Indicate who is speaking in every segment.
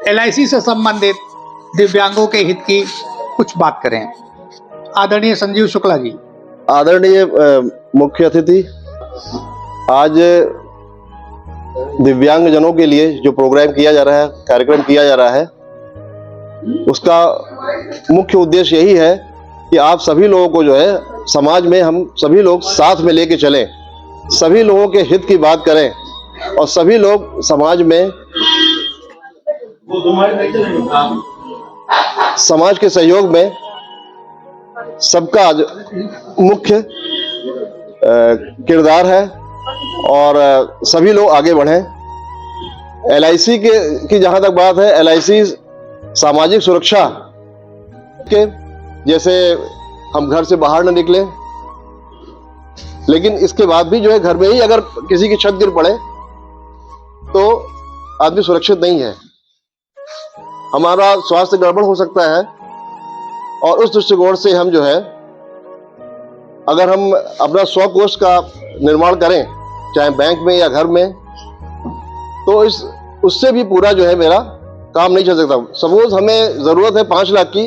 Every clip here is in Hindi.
Speaker 1: LIC से संबंधित दिव्यांगों के हित की कुछ बात करें। आदरणीय संजीव शुक्ला जी।
Speaker 2: आदरणीय मुख्य अतिथि, आज दिव्यांगजनों के लिए जो प्रोग्राम किया जा रहा है, कार्यक्रम किया जा रहा है, उसका मुख्य उद्देश्य यही है कि आप सभी लोगों को जो है समाज में हम सभी लोग साथ में लेके चलें, सभी लोगों के हित की बात करें और सभी लोग समाज में समाज के सहयोग में सबका मुख्य किरदार है और सभी लोग आगे बढ़ें। LIC की जहां तक बात है, LIC सामाजिक सुरक्षा के जैसे हम घर से बाहर न निकले, लेकिन इसके बाद भी जो है घर में ही अगर किसी की छत गिर पड़े तो आदमी सुरक्षित नहीं है, हमारा स्वास्थ्य गड़बड़ हो सकता है। और उस दृष्टिकोण से हम जो है अगर हम अपना स्वकोष का निर्माण करें, चाहे बैंक में या घर में, तो उससे भी पूरा जो है मेरा काम नहीं चल सकता। सपोज हमें जरूरत है 5 लाख की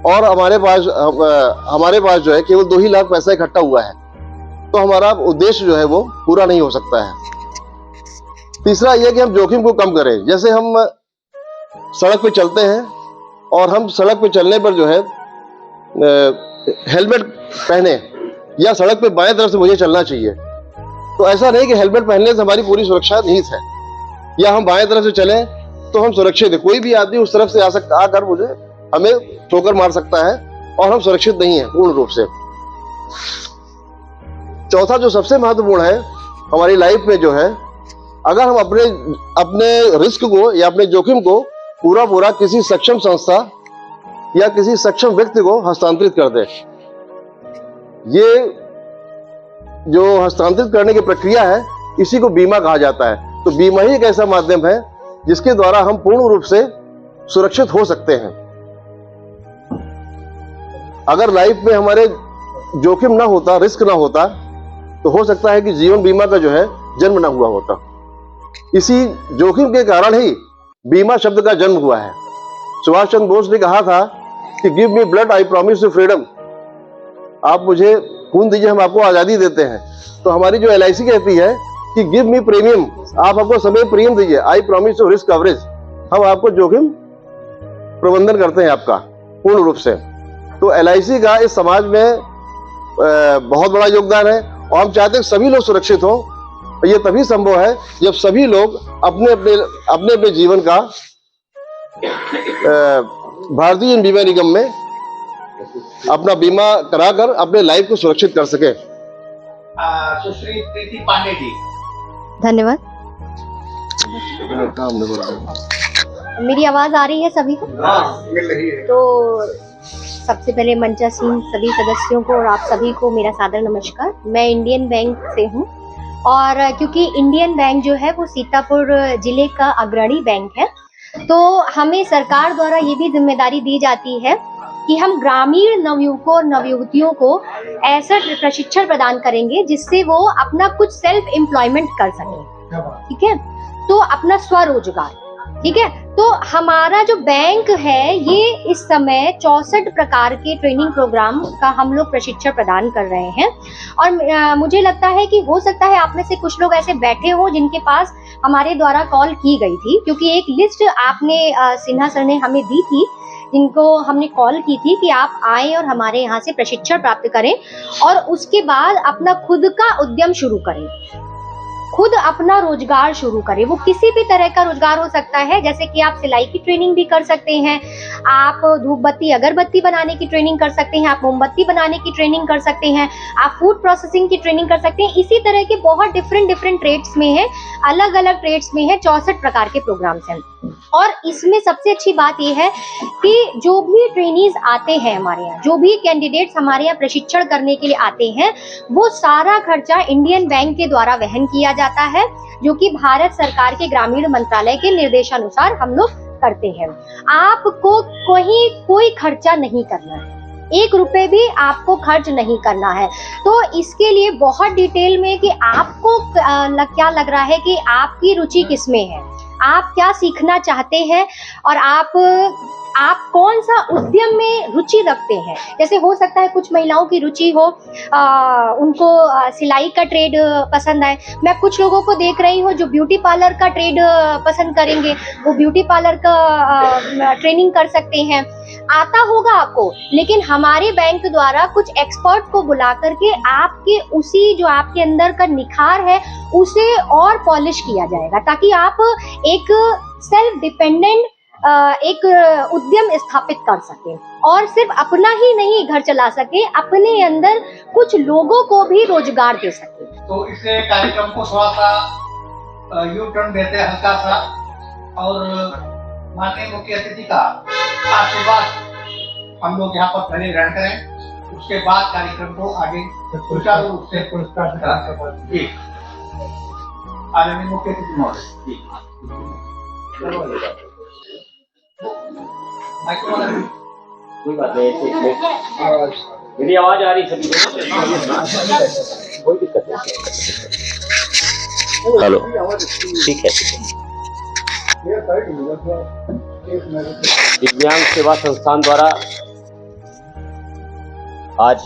Speaker 2: और हमारे पास जो है केवल 2 ही लाख पैसा इकट्ठा हुआ है, तो हमारा उद्देश्य जो है वो पूरा नहीं हो सकता है। तीसरा यह कि हम जोखिम को कम करें। जैसे हम सड़क पे चलते हैं और हम सड़क पे चलने पर जो है हेलमेट पहने या सड़क पे बाएं तरफ से मुझे चलना चाहिए, तो ऐसा नहीं कि हेलमेट पहनने से हमारी पूरी सुरक्षा निहित है, या हम बाएं तरफ से चलें तो हम सुरक्षित है। कोई भी आदमी उस तरफ से आकर मुझे हमें ठोकर मार सकता है और हम सुरक्षित नहीं है पूर्ण रूप से। चौथा जो सबसे महत्वपूर्ण है हमारी लाइफ में जो है, अगर हम अपने रिस्क को या अपने जोखिम को पूरा किसी सक्षम संस्था या किसी सक्षम व्यक्ति को हस्तांतरित कर दें। ये जो हस्तांतरित करने की प्रक्रिया है, इसी को बीमा कहा जाता है। तो बीमा ही एक ऐसा माध्यम है जिसके द्वारा हम पूर्ण रूप से सुरक्षित हो सकते हैं। अगर लाइफ में हमारे जोखिम ना होता, रिस्क ना होता, तो हो सकता है कि जीवन बीमा का जो है जन्म ना हुआ होता। इसी जोखिम के कारण ही बीमा शब्द का जन्म हुआ है। सुभाष चंद्र बोस ने कहा था कि give me blood I promise you freedom. आप मुझे खून दीजिए, हम आपको आजादी देते हैं। तो हमारी जो LIC कहती है कि गिव मी प्रीमियम, आप हमको समय प्रीमियम दीजिए, I promise you risk coverage. हम आपको जोखिम प्रबंधन करते हैं आपका पूर्ण रूप से। तो LIC का इस समाज में बहुत बड़ा योगदान है और हम चाहते हैं सभी लोग सुरक्षित हों। ये तभी संभव है जब सभी लोग अपने अपने जीवन का भारतीय बीमा निगम में अपना बीमा कराकर अपने लाइफ को सुरक्षित कर सके।
Speaker 1: सुश्री प्रीति पांडे जी।
Speaker 3: धन्यवाद। मेरी आवाज आ रही है सभी को?
Speaker 1: मिल रही है।
Speaker 3: तो सबसे पहले मंचासीन सभी सदस्यों को और आप सभी को मेरा सादर नमस्कार। मैं इंडियन बैंक से हूँ और क्योंकि इंडियन बैंक जो है वो सीतापुर जिले का अग्रणी बैंक है, तो हमें सरकार द्वारा ये भी जिम्मेदारी दी जाती है कि हम ग्रामीण नवयुवकों और नवयुवतियों को ऐसा प्रशिक्षण प्रदान करेंगे जिससे वो अपना कुछ सेल्फ एम्प्लॉयमेंट कर सकें। ठीक है, तो अपना स्वरोजगार। ठीक है, तो हमारा जो बैंक है ये इस समय 64 प्रकार के ट्रेनिंग प्रोग्राम का हम लोग प्रशिक्षण प्रदान कर रहे हैं। और मुझे लगता है कि हो सकता है आप में से कुछ लोग ऐसे बैठे हो जिनके पास हमारे द्वारा कॉल की गई थी, क्योंकि एक लिस्ट आपने सिन्हा सर ने हमें दी थी, जिनको हमने कॉल की थी कि आप आए और हमारे यहाँ से प्रशिक्षण प्राप्त करें और उसके बाद अपना खुद का उद्यम शुरू करें, खुद अपना रोजगार शुरू करें। वो किसी भी तरह का रोजगार हो सकता है, जैसे कि आप सिलाई की ट्रेनिंग भी कर सकते हैं, आप धूप बत्ती अगरबत्ती बनाने की ट्रेनिंग कर सकते हैं, आप मोमबत्ती बनाने की ट्रेनिंग कर सकते हैं, आप फूड प्रोसेसिंग की ट्रेनिंग कर सकते हैं। इसी तरह के बहुत डिफरेंट ट्रेड्स में है, अलग अलग ट्रेड्स में है, 64 प्रकार के प्रोग्राम्स हैं। और इसमें सबसे अच्छी बात यह है कि जो भी ट्रेनीज आते हैं हमारे यहाँ, जो भी कैंडिडेट्स हमारे यहाँ प्रशिक्षण करने के लिए आते हैं, वो सारा खर्चा इंडियन बैंक के द्वारा वहन किया जाता है, जो कि भारत सरकार के ग्रामीण मंत्रालय के निर्देशानुसार हम लोग करते हैं। आपको कोई खर्चा नहीं करना है, 1 रुपए भी आपको खर्च नहीं करना है। तो इसके लिए बहुत डिटेल में कि आपको क्या लग रहा है कि आपकी रुचि किसमें है, आप क्या सीखना चाहते हैं और आप कौन सा उद्यम में रुचि रखते हैं। जैसे हो सकता है कुछ महिलाओं की रुचि हो, उनको सिलाई का ट्रेड पसंद आए। मैं कुछ लोगों को देख रही हूँ जो ब्यूटी पार्लर का ट्रेड पसंद करेंगे, वो ब्यूटी पार्लर का ट्रेनिंग कर सकते हैं। आता होगा आपको, लेकिन हमारे बैंक द्वारा कुछ एक्सपर्ट को बुला करके आपके उसी जो आपके अंदर का निखार है उसे और पॉलिश किया जाएगा, ताकि आप एक सेल्फ डिपेंडेंट एक उद्यम स्थापित कर सके और सिर्फ अपना ही नहीं घर चला सके, अपने अंदर कुछ लोगों को भी रोजगार दे सके।
Speaker 1: तो इस कार्यक्रम को थोड़ा सा यू टर्न देते हैं हल्का सा, और माननीय मुख्य अतिथि का आशीर्वाद हम लोग यहाँ पर पहले ग्रहण करें, उसके बाद कार्यक्रम को आगे सुचारू रूप से पुरस्कार जी आदरणीय मुख्य अतिथि महोदय जी।
Speaker 4: कोई बात नहीं, मेरी आवाज आ रही सभी कोई दिक्कत नहीं। हेलो, ठीक है। दिव्यांग सेवा संस्थान द्वारा आज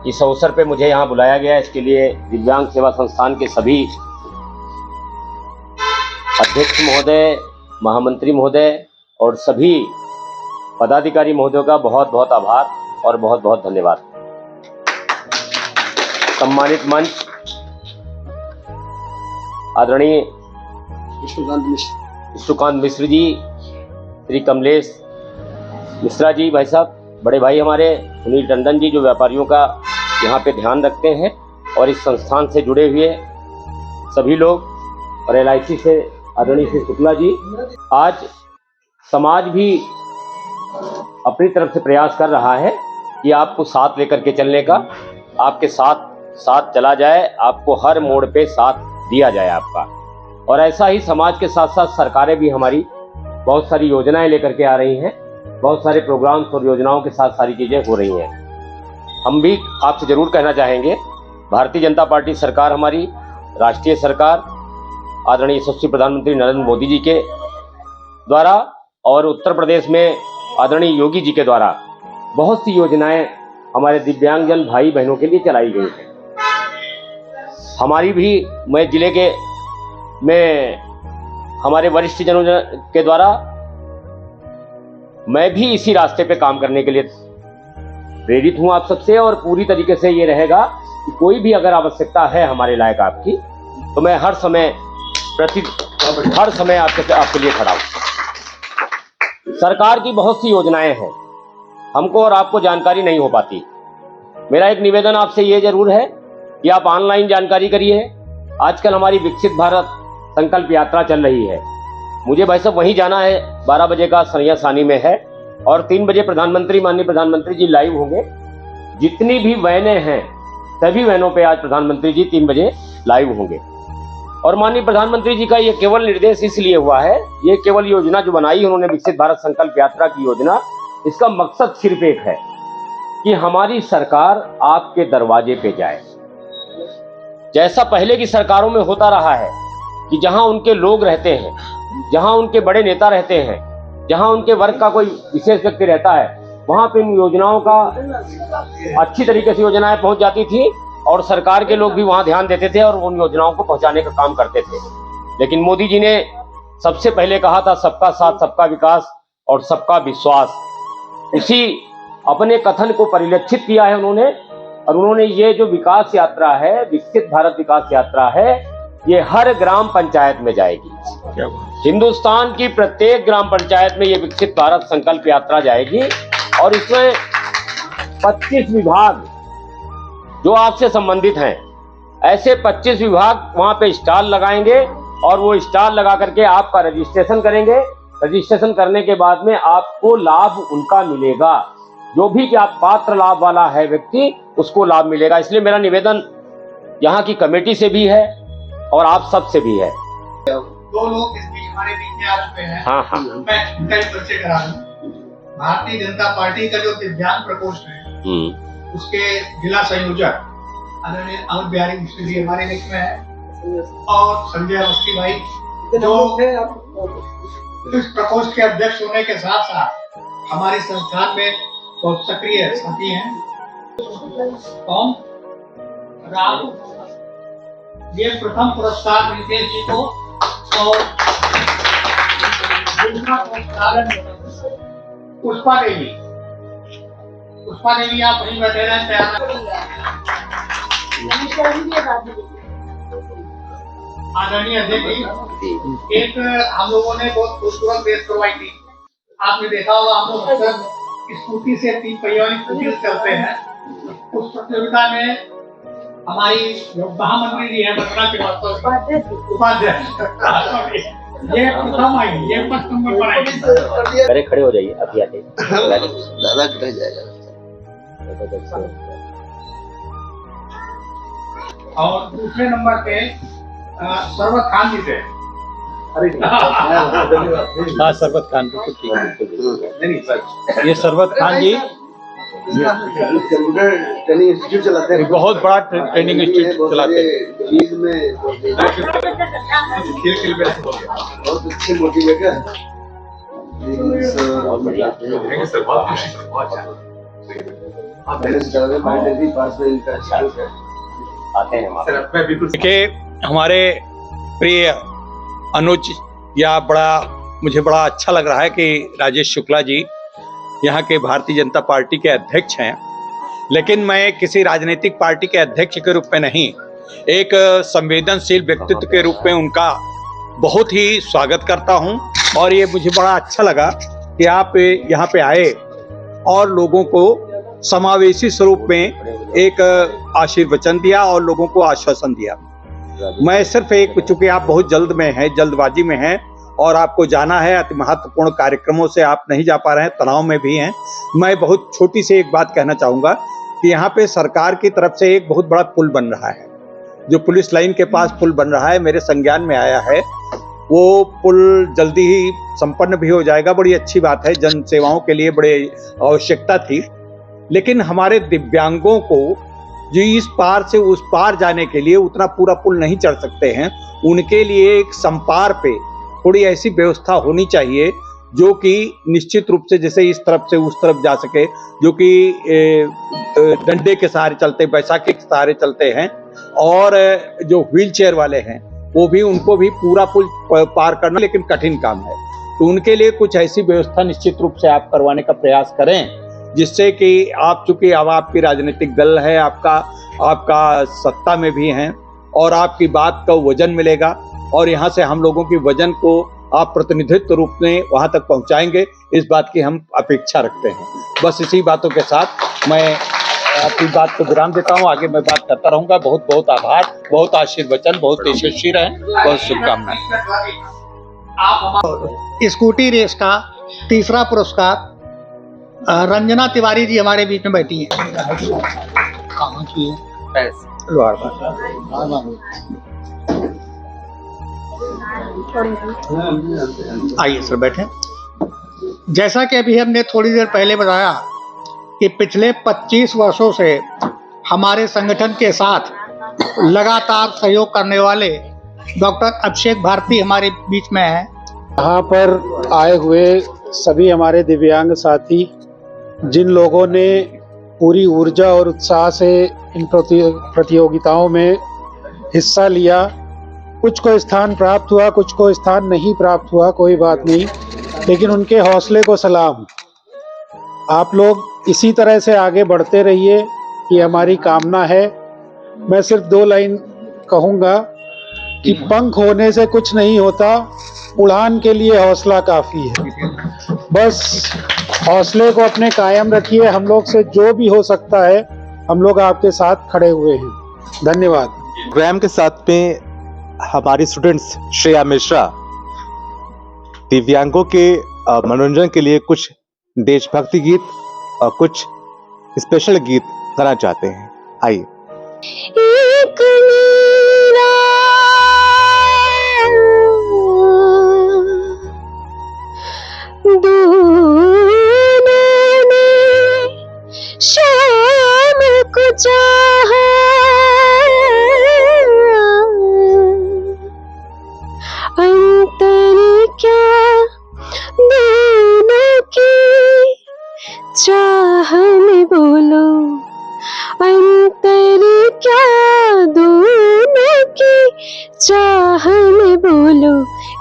Speaker 4: इस अवसर पे मुझे यहाँ बुलाया गया, इसके लिए दिव्यांग सेवा संस्थान के सभी अध्यक्ष महोदय, महामंत्री महोदय और सभी पदाधिकारी महोदयों का बहुत बहुत आभार और बहुत बहुत धन्यवाद। सम्मानित मंच आदरणीय विष्णुकांत मिश्र जी, श्री कमलेश मिश्रा जी, भाई साहब, बड़े भाई हमारे सुनील टंडन जी जो व्यापारियों का यहाँ पे ध्यान रखते हैं, और इस संस्थान से जुड़े हुए सभी लोग, और LIC से आदरणीय श्री शुक्ला जी। आज समाज भी अपनी तरफ से प्रयास कर रहा है कि आपको साथ लेकर के चलने का, आपके साथ चला जाए, आपको हर मोड़ पे साथ दिया जाए आपका। और ऐसा ही समाज के साथ साथ सरकारें भी हमारी बहुत सारी योजनाएं लेकर के आ रही हैं, बहुत सारे प्रोग्राम्स और योजनाओं के साथ सारी चीजें हो रही हैं। हम भी आपसे जरूर कहना चाहेंगे, भारतीय जनता पार्टी सरकार हमारी, राष्ट्रीय सरकार आदरणीय यशस्वी प्रधानमंत्री नरेंद्र मोदी जी के द्वारा और उत्तर प्रदेश में आदरणीय योगी जी के द्वारा बहुत सी योजनाएं हमारे दिव्यांगजन भाई बहनों के लिए चलाई गई हैं। हमारी भी, मैं जिले के में हमारे वरिष्ठ जनों के द्वारा मैं भी इसी रास्ते पे काम करने के लिए प्रेरित हूं आप सबसे, और पूरी तरीके से ये रहेगा कि कोई भी अगर आवश्यकता है हमारे लायक आपकी, तो मैं हर समय आपके लिए खड़ा हूं। सरकार की बहुत सी योजनाएं हैं, हमको और आपको जानकारी नहीं हो पाती। मेरा एक निवेदन आपसे ये जरूर है कि आप ऑनलाइन जानकारी करिए। आजकल हमारी विकसित भारत संकल्प यात्रा चल रही है, मुझे भाई साहब वहीं जाना है। 12 बजे का सरिया सानी में है, और 3 बजे माननीय प्रधानमंत्री जी लाइव होंगे। जितनी भी वैनें हैं सभी वैनों पे आज प्रधानमंत्री जी 3 बजे लाइव होंगे। और माननीय प्रधानमंत्री जी का ये केवल निर्देश इसलिए हुआ है, ये केवल योजना जो बनाई उन्होंने विकसित भारत संकल्प यात्रा की योजना, इसका मकसद सिर्फ एक है कि हमारी सरकार आपके दरवाजे पे जाए। जैसा पहले की सरकारों में होता रहा है कि जहां उनके लोग रहते हैं, जहां उनके बड़े नेता रहते हैं, जहां उनके वर्ग का कोई विशेष व्यक्ति रहता है, वहां पे इन योजनाओं का अच्छी तरीके से योजनाएं पहुंच जाती थी, और सरकार के लोग भी वहां ध्यान देते थे और उन योजनाओं को पहुंचाने का काम करते थे। लेकिन मोदी जी ने सबसे पहले कहा था सबका साथ, सबका विकास और सबका विश्वास। उसी अपने कथन को परिलक्षित किया है उन्होंने, और उन्होंने ये जो विकास यात्रा है, विकसित भारत विकास यात्रा है, ये हर ग्राम पंचायत में जाएगी। हिंदुस्तान की प्रत्येक ग्राम पंचायत में ये विकसित भारत संकल्प यात्रा जाएगी, और इसमें 25 विभाग जो आपसे संबंधित हैं, ऐसे 25 विभाग वहां पे स्टॉल लगाएंगे, और वो स्टॉल लगा करके आपका रजिस्ट्रेशन करेंगे। रजिस्ट्रेशन करने के बाद में आपको लाभ उनका मिलेगा, जो भी कि आप पात्र लाभ वाला है व्यक्ति, उसको लाभ मिलेगा। इसलिए मेरा निवेदन यहाँ की कमेटी से भी है और आप सब से भी है।
Speaker 1: 2 लोग इस बीच हमारे बीच में आ चुके हैं।
Speaker 4: हाँ।
Speaker 1: मैं उनका भी परिचय करा दूं। भारतीय जनता पार्टी का जो दिव्यांग प्रकोष्ठ है, उसके जिला संयोजक आदरणीय अमित बिहारी मिश्र जी हमारे बीच में है, और संजय अवस्थी भाई जो इस प्रकोष्ठ के अध्यक्ष होने के साथ साथ हमारे संस्थान में बहुत सक्रिय साथी हैं। कौन? राम। ये प्रथम पुरस्कार रितेश जी को और दूसरा पुरस्कार पुष्पा देवी। पुष्पा देवी आप वहीं बैठे रहें, तैयार। आदरणीय अध्यक्ष जी, एक हम लोगों ने बहुत खूबसूरत रेस करवाई थी। आपने देखा होगा, हम लोग अक्सर स्कूटी से 3 पहिया वाली स्कूटी से चलते हैं। उस प्रतियोगिता में हमारी जो महामंत्री जी है मथुरा के उपाध्यक्ष, ये प्रथम आई, ये 1st नंबर पर आई।
Speaker 4: अरे खड़े हो जाइए, अभी आते
Speaker 2: दादा रह जाएगा।
Speaker 1: और दूसरे नंबर पे सरवत खान जी थे।
Speaker 5: हाँ, सरवत खान बिल्कुल ठीक है। ये सरवत खान जी
Speaker 2: ट्रेनिंग इंस्टीट्यूट चलाते हैं,
Speaker 5: एक बहुत बड़ा ट्रेनिंग इंस्टीट्यूट चलाते हैं।
Speaker 2: चीज में बहुत अच्छे मोटिवेटर।
Speaker 4: बहुत बढ़िया। आते हैं
Speaker 5: देखिए, हमारे प्रिय अनुज, या मुझे बड़ा अच्छा लग रहा है कि राजेश शुक्ला जी यहाँ के भारतीय जनता पार्टी के अध्यक्ष हैं, लेकिन मैं किसी राजनीतिक पार्टी के अध्यक्ष के रूप में नहीं, एक संवेदनशील व्यक्तित्व के रूप में उनका बहुत ही स्वागत करता हूं। और ये मुझे बड़ा अच्छा लगा कि आप यहाँ पे आए और लोगों को समावेशी स्वरूप में एक आशीर्वचन दिया और लोगों को आश्वासन दिया। मैं सिर्फ एक, चूंकि आप बहुत जल्दबाजी में हैं और आपको जाना है अति महत्वपूर्ण कार्यक्रमों से आप नहीं जा पा रहे हैं, तनाव में भी हैं, मैं बहुत छोटी सी एक बात कहना चाहूँगा कि यहाँ पे सरकार की तरफ से एक बहुत बड़ा पुल बन रहा है, जो पुलिस लाइन के पास पुल बन रहा है, मेरे संज्ञान में आया है। वो पुल जल्दी ही संपन्न भी हो जाएगा, बड़ी अच्छी बात है, जन सेवाओं के लिए बड़ी आवश्यकता थी। लेकिन हमारे दिव्यांगों को जो इस पार से उस पार जाने के लिए उतना पूरा पुल नहीं चढ़ सकते हैं, उनके लिए एक संपार पे थोड़ी ऐसी व्यवस्था होनी चाहिए जो कि निश्चित रूप से जैसे इस तरफ से उस तरफ जा सके, जो कि डंडे के सहारे चलते, बैसाखी के सहारे चलते हैं, और जो व्हील चेयर वाले हैं वो भी, उनको भी पूरा पुल पार करना लेकिन कठिन काम है। तो उनके लिए कुछ ऐसी व्यवस्था निश्चित रूप से आप करवाने का प्रयास करें, जिससे कि आप, चूंकि अब आपकी राजनीतिक दल है, आपका सत्ता में भी हैं, और आपकी बात का वजन मिलेगा, और यहाँ से हम लोगों की वजन को आप प्रतिनिधित्व रूप में वहाँ तक पहुँचाएंगे, इस बात की हम अपेक्षा रखते हैं। बस इसी बातों के साथ मैं अपनी बात को विराम देता हूँ, आगे मैं बात करता रहूँगा। बहुत बहुत आभार, बहुत आशीर्वचन, बहुत यशस्वी रहें, बहुत शुभकामनाएं।
Speaker 1: स्कूटी रेस का तीसरा पुरस्कार रंजना तिवारी जी हमारे बीच में बैठी हैं। कहाँ की है? आइए सर, बैठे। जैसा कि अभी हमने थोड़ी देर पहले बताया कि पिछले 25 वर्षों से हमारे संगठन के साथ लगातार सहयोग करने वाले डॉक्टर अभिषेक भारती हमारे बीच में हैं।
Speaker 6: यहाँ पर आए हुए सभी हमारे दिव्यांग साथी, जिन लोगों ने पूरी ऊर्जा और उत्साह से इन प्रतियोगिताओं में हिस्सा लिया, कुछ को स्थान प्राप्त हुआ, कुछ को स्थान नहीं प्राप्त हुआ, कोई बात नहीं, लेकिन उनके हौसले को सलाम। आप लोग इसी तरह से आगे बढ़ते रहिए, ये हमारी कामना है। मैं सिर्फ 2 लाइन कहूँगा कि पंख होने से कुछ नहीं होता, उड़ान के लिए हौसला काफ़ी है। बस हौसले को अपने कायम रखिए, हम लोग से जो भी हो सकता है हम लोग आपके साथ खड़े हुए हैं। धन्यवाद।
Speaker 7: प्रोग्राम के साथ में हमारी स्टूडेंट्स श्रेया मिश्रा दिव्यांगों के मनोरंजन के लिए कुछ देशभक्ति गीत और कुछ स्पेशल गीत गाना चाहते हैं। आइए।
Speaker 8: एक नीला दूने शाम को चाहा,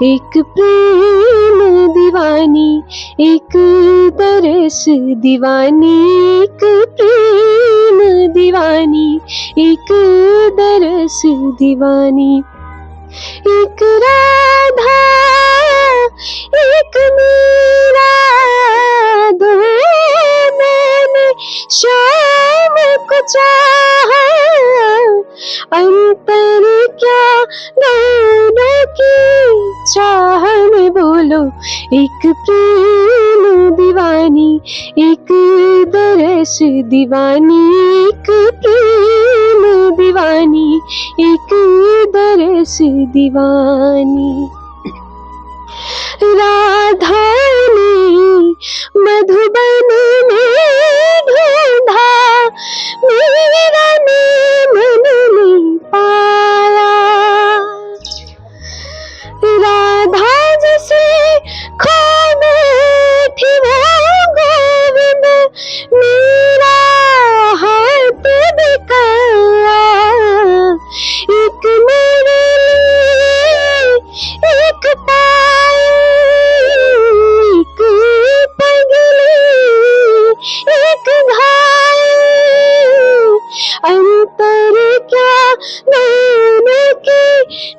Speaker 8: एक प्रेम दीवानी, एक तरस दीवानी, एक प्रेम दीवानी, एक तरस दीवानी। एक राधा एक मीरा, दो मैंने शाम को चाहा, अंतर क्या दोनों की चाह में बोलो। एक प्रेम दीवानी, एक दरस दीवानी, एक प्रेम दीवानी, एक दरस दीवानी। राधा ने मधुबन में ढूंढा, मीरा ने मन में पाया। राधा जैसे खो बैठी वो गोविंद, मीरा हाथ दिखाया। एक मेरे लिए एक पायल, एक पगली एक घायल, अंतर क्या दोनों की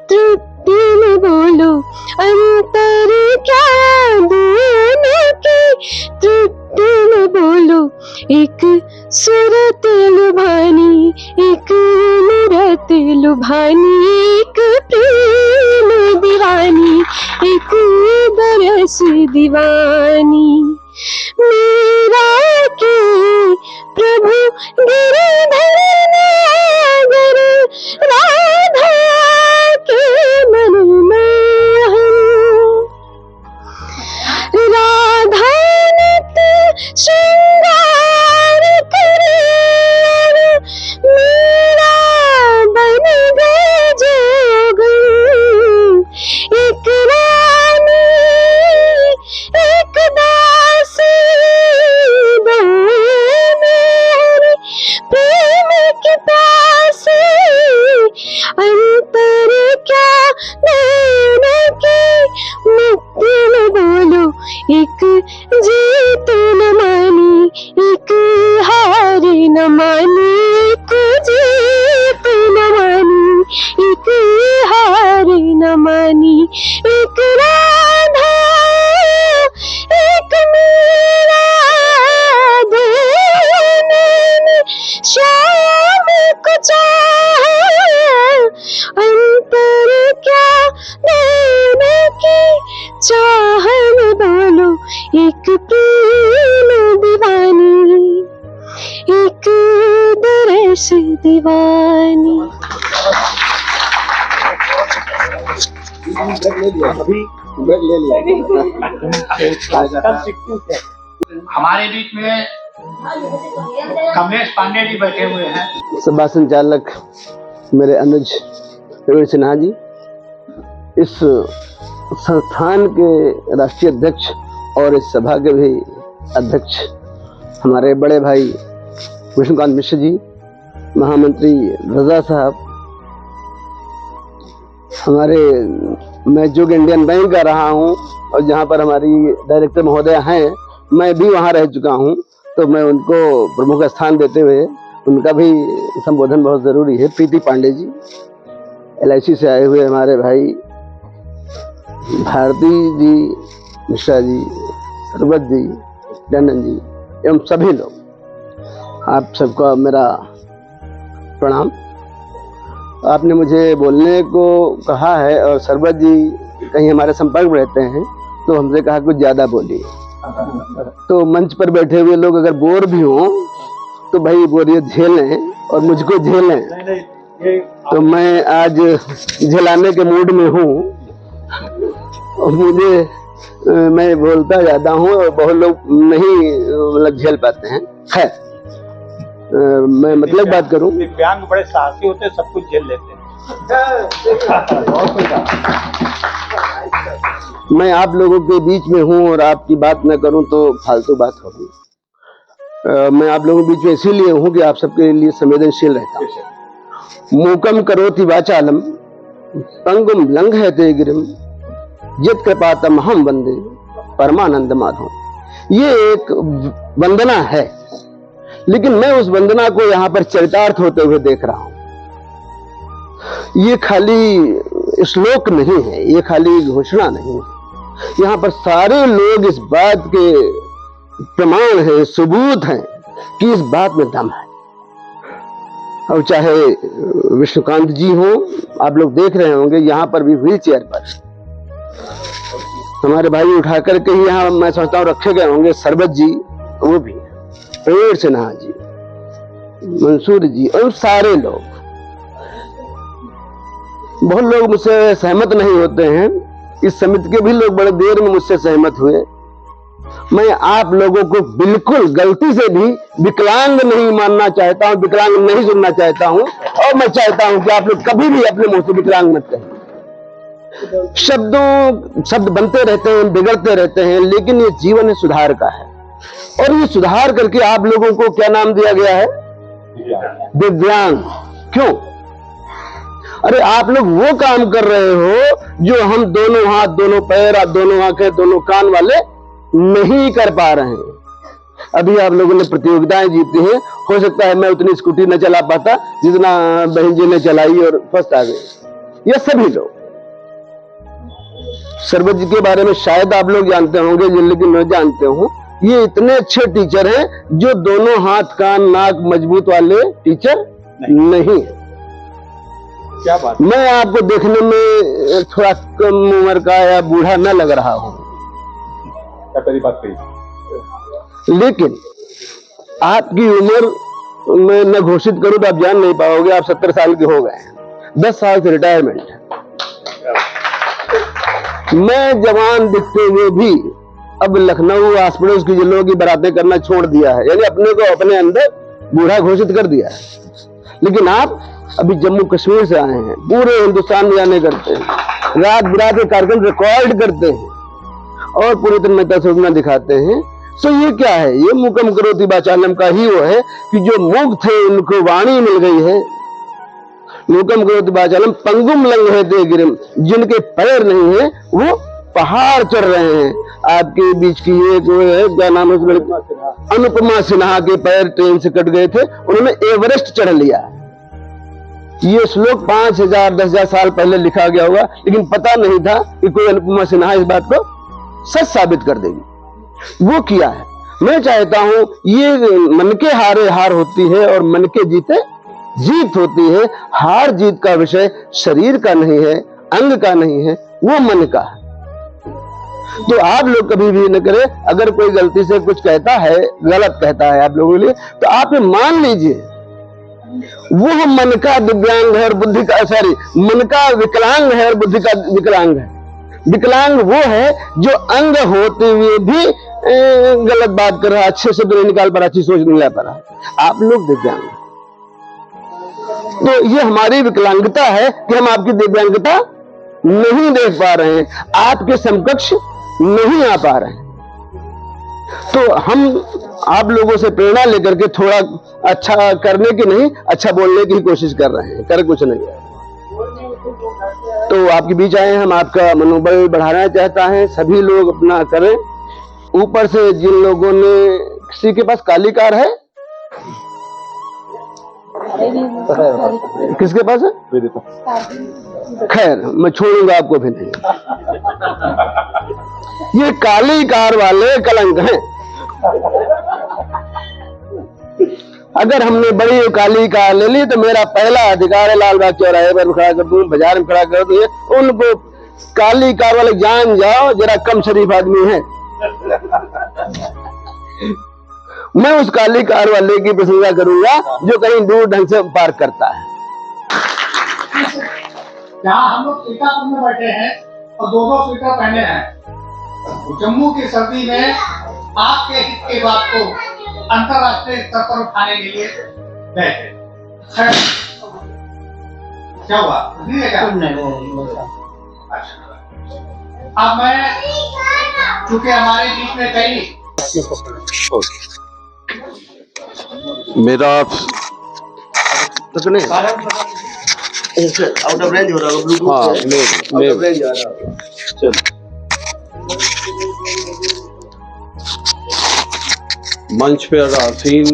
Speaker 8: तृप्ति में बोलो। अंतर क्या दोनों की तृप्ति में बोलो। एक सूरत लुभानी, एक मूरत लुभानी, एक प्रेम दीवानी, एक बरस दीवानी। मीरा के प्रभु गिरधर नागर, राधा के मन में हूँ। राधा नित श्रृंगार करे, मीरा बन गए जोगन। एक रानी एक दासी, दो मेरे प्रेम के पास। अंतर क्या दोनों की मुक्ति में बोलो। एक जीत न मानी, एक हार न मानी, एक जीत न मानी, एक हार न मानी। एक राधा एक मीरा, दो मैंने शाम को चाहा, अंतर क्या दोनों की चाह में बोलो। एक प्रेम दीवानी, एक दरस दीवानी।
Speaker 1: हमारे बीच में कमलेश पांडे जी बैठे हुए हैं।
Speaker 9: सभा संचालक मेरे अनुज प्रवीण सिन्हा जी, इस संस्थान के राष्ट्रीय अध्यक्ष और इस सभा के भी अध्यक्ष हमारे बड़े भाई विष्णुकांत मिश्र जी, महामंत्री रजा साहब, हमारे मैं जो इंडियन बैंक का रहा हूँ और जहाँ पर हमारी डायरेक्टर महोदय हैं, मैं भी वहाँ रह चुका हूँ, तो मैं उनको प्रमुख स्थान देते हुए उनका भी संबोधन बहुत ज़रूरी है। प्रीति पांडे जी, LIC से आए हुए हमारे भाई भारती जी, मिश्रा जी, सरबत जी, टंडन जी एवं सभी लोग, आप सबका मेरा प्रणाम। आपने मुझे बोलने को कहा है और सरबत जी कहीं हमारे संपर्क में रहते हैं तो हमसे कहा कुछ ज़्यादा बोलिए। तो मंच पर बैठे हुए लोग अगर बोर भी हों तो भाई बोरियत झेलें और मुझको झेलें। तो मैं आज झेलाने के मूड में हूँ और मैं बोलता ज़्यादा हूँ और बहुत लोग नहीं मतलब झेल पाते हैं। खैर, मैं मतलब बात करूँ,
Speaker 5: दिव्यांग बड़े साहसी होते हैं, सब कुछ झेल लेते हैं।
Speaker 9: मैं आप लोगों के बीच में हूँ और आपकी बात न करूँ तो फालतू बात होगी। मैं आप लोगों के बीच में इसीलिए हूँ कि आप सबके लिए संवेदनशील रहता हूँ। मूकम करोति वाचालम, पंगुम लंघयते गिरिम, जित कृपातम हम वंदे परमानंद माधव। ये एक वंदना है, लेकिन मैं उस वंदना को यहां पर चरितार्थ होते हुए देख रहा हूं। ये खाली श्लोक नहीं है, ये खाली घोषणा नहीं है। यहां पर सारे लोग इस बात के प्रमाण है, सबूत हैं कि इस बात में दम है। और चाहे विष्णुकांत जी हो, आप लोग देख रहे होंगे यहां पर भी व्हील चेयर पर हमारे भाई उठा करके ही यहाँ मैं समझता हूँ रखे गए होंगे। सरबत जी वो भी, प्रवीण सिन्हा जी, मंसूर जी और सारे लोग। बहुत लोग मुझसे सहमत नहीं होते हैं, इस समिति के भी लोग बड़े देर में मुझसे सहमत हुए। मैं आप लोगों को बिल्कुल गलती से भी विकलांग नहीं मानना चाहता हूं, विकलांग नहीं सुनना चाहता हूं, और मैं चाहता हूं कि आप लोग कभी भी अपने मुंह से विकलांग मत कहें। शब्द बनते रहते हैं, बिगड़ते रहते हैं, लेकिन ये जीवन सुधार का है। और ये सुधार करके आप लोगों को क्या नाम दिया गया है? दिव्यांग। क्यों? अरे आप लोग वो काम कर रहे हो जो हम दोनों हाथ, दोनों पैर, दोनों आंखें, दोनों कान वाले नहीं कर पा रहे हैं। अभी आप लोगों ने प्रतियोगिताएं जीती हैं, हो सकता है मैं उतनी स्कूटी न चला पाता जितना बहन जी ने चलाई और फर्स्ट आ गए। ये सभी लोग, सरबत जी के बारे में शायद आप लोग जानते होंगे, लेकिन मैं जानते हूं ये इतने अच्छे टीचर हैं जो दोनों हाथ, कान, नाक मजबूत वाले टीचर नहीं है।
Speaker 5: क्या बात।
Speaker 9: मैं आपको देखने में थोड़ा कम उम्र का या बूढ़ा न लग रहा हूं,
Speaker 5: बात कही,
Speaker 9: लेकिन आपकी उम्र मैं न घोषित करूं तो आप जान नहीं पाओगे। आप 70 साल के हो गए हैं, 10 साल से रिटायरमेंट है। मैं जवान दिखते हुए भी अब लखनऊ आस पड़ोस की जिलों की बारातें करना छोड़ दिया है, यानी अपने को अपने अंदर बूढ़ा घोषित कर दिया है। लेकिन आप अभी जम्मू कश्मीर से आए हैं, पूरे हिंदुस्तान में जाने करते हैं, रात बिरात के कार्यक्रम रिकॉर्ड करते हैं और पूरी तन्मयता से अपना दिखाते हैं। तो ये क्या है? ये मुकम करोति वाचालम का ही वो है कि जो मूक थे उनको वाणी मिल गई है। मुकम करोति वाचालम पंगुम लंघयते गिरिम, जिनके पैर नहीं है वो पहाड़ चढ़ रहे हैं। आपके बीच की एक क्या नाम है, अनुपमा सिन्हा के पैर ट्रेन से कट गए थे, उन्होंने एवरेस्ट चढ़ लिया। ये श्लोक 5000 10,000 साल पहले लिखा गया होगा, लेकिन पता नहीं था कि कोई अनुपमा सिन्हा इस बात को सच साबित कर देगी। वो किया है। मैं चाहता हूं ये मन के हारे हार होती है और मन के जीते जीत होती है। हार जीत का विषय शरीर का नहीं है, अंग का नहीं है, वो मन का है। तो आप लोग कभी भी न करें, अगर कोई गलती से कुछ कहता है, गलत कहता है आप लोगों के लिए, तो आप मान लीजिए वो मन का दिव्यांग है और बुद्धि का, सॉरी, मन का विकलांग है और बुद्धि का विकलांग है। विकलांग वो है जो अंग होते हुए भी गलत बात कर रहा है, अच्छे शब्द नहीं निकाल पा रहा, अच्छी सोच नहीं ला पा रहा। आप लोग दिव्यांग, तो ये हमारी विकलांगता है कि हम आपकी दिव्यांगता नहीं देख पा रहे हैं, आपके समकक्ष नहीं आ पा रहे हैं। तो हम आप लोगों से प्रेरणा लेकर के थोड़ा अच्छा करने की नहीं, अच्छा बोलने की ही कोशिश कर रहे हैं, कर कुछ नहीं है। तो आपके बीच आए हैं, हम आपका मनोबल बढ़ाना चाहता है। सभी लोग अपना करें। ऊपर से जिन लोगों ने, किसी के पास काली कार है? किसके पास है? खैर, मैं छोड़ूंगा आपको भी नहीं। ये काली कार वाले कलंक हैं। अगर हमने बड़ी काली कार ले ली तो मेरा पहला अधिकार है लाल बाग चौराहे पर खड़ा कर दूं, बाजार में खड़ा कर दूं। उनको काली कार वाले जान जाओ, जरा कम शरीफ आदमी है। मैं उस काली कार वाले की प्रशंसा करूंगा जो कहीं दूर ढंग से पार्क करता है।
Speaker 1: जहाँ हम लोग सीतापुर में बैठे हैं और 2-2 स्वेटर पहने हैं, जम्मू की सर्दी में आपके हित की बात को अंतरराष्ट्रीय स्तर पर उठाने के लिए गए थे। क्या हुआ? अच्छा, अब मैं, चूंकि हमारे बीच में कई
Speaker 2: मेरा आउट ऑफ रेंज हो रहा है, ब्लूटूथ
Speaker 9: रेंज आ रहा है।
Speaker 10: मंच पे आसीन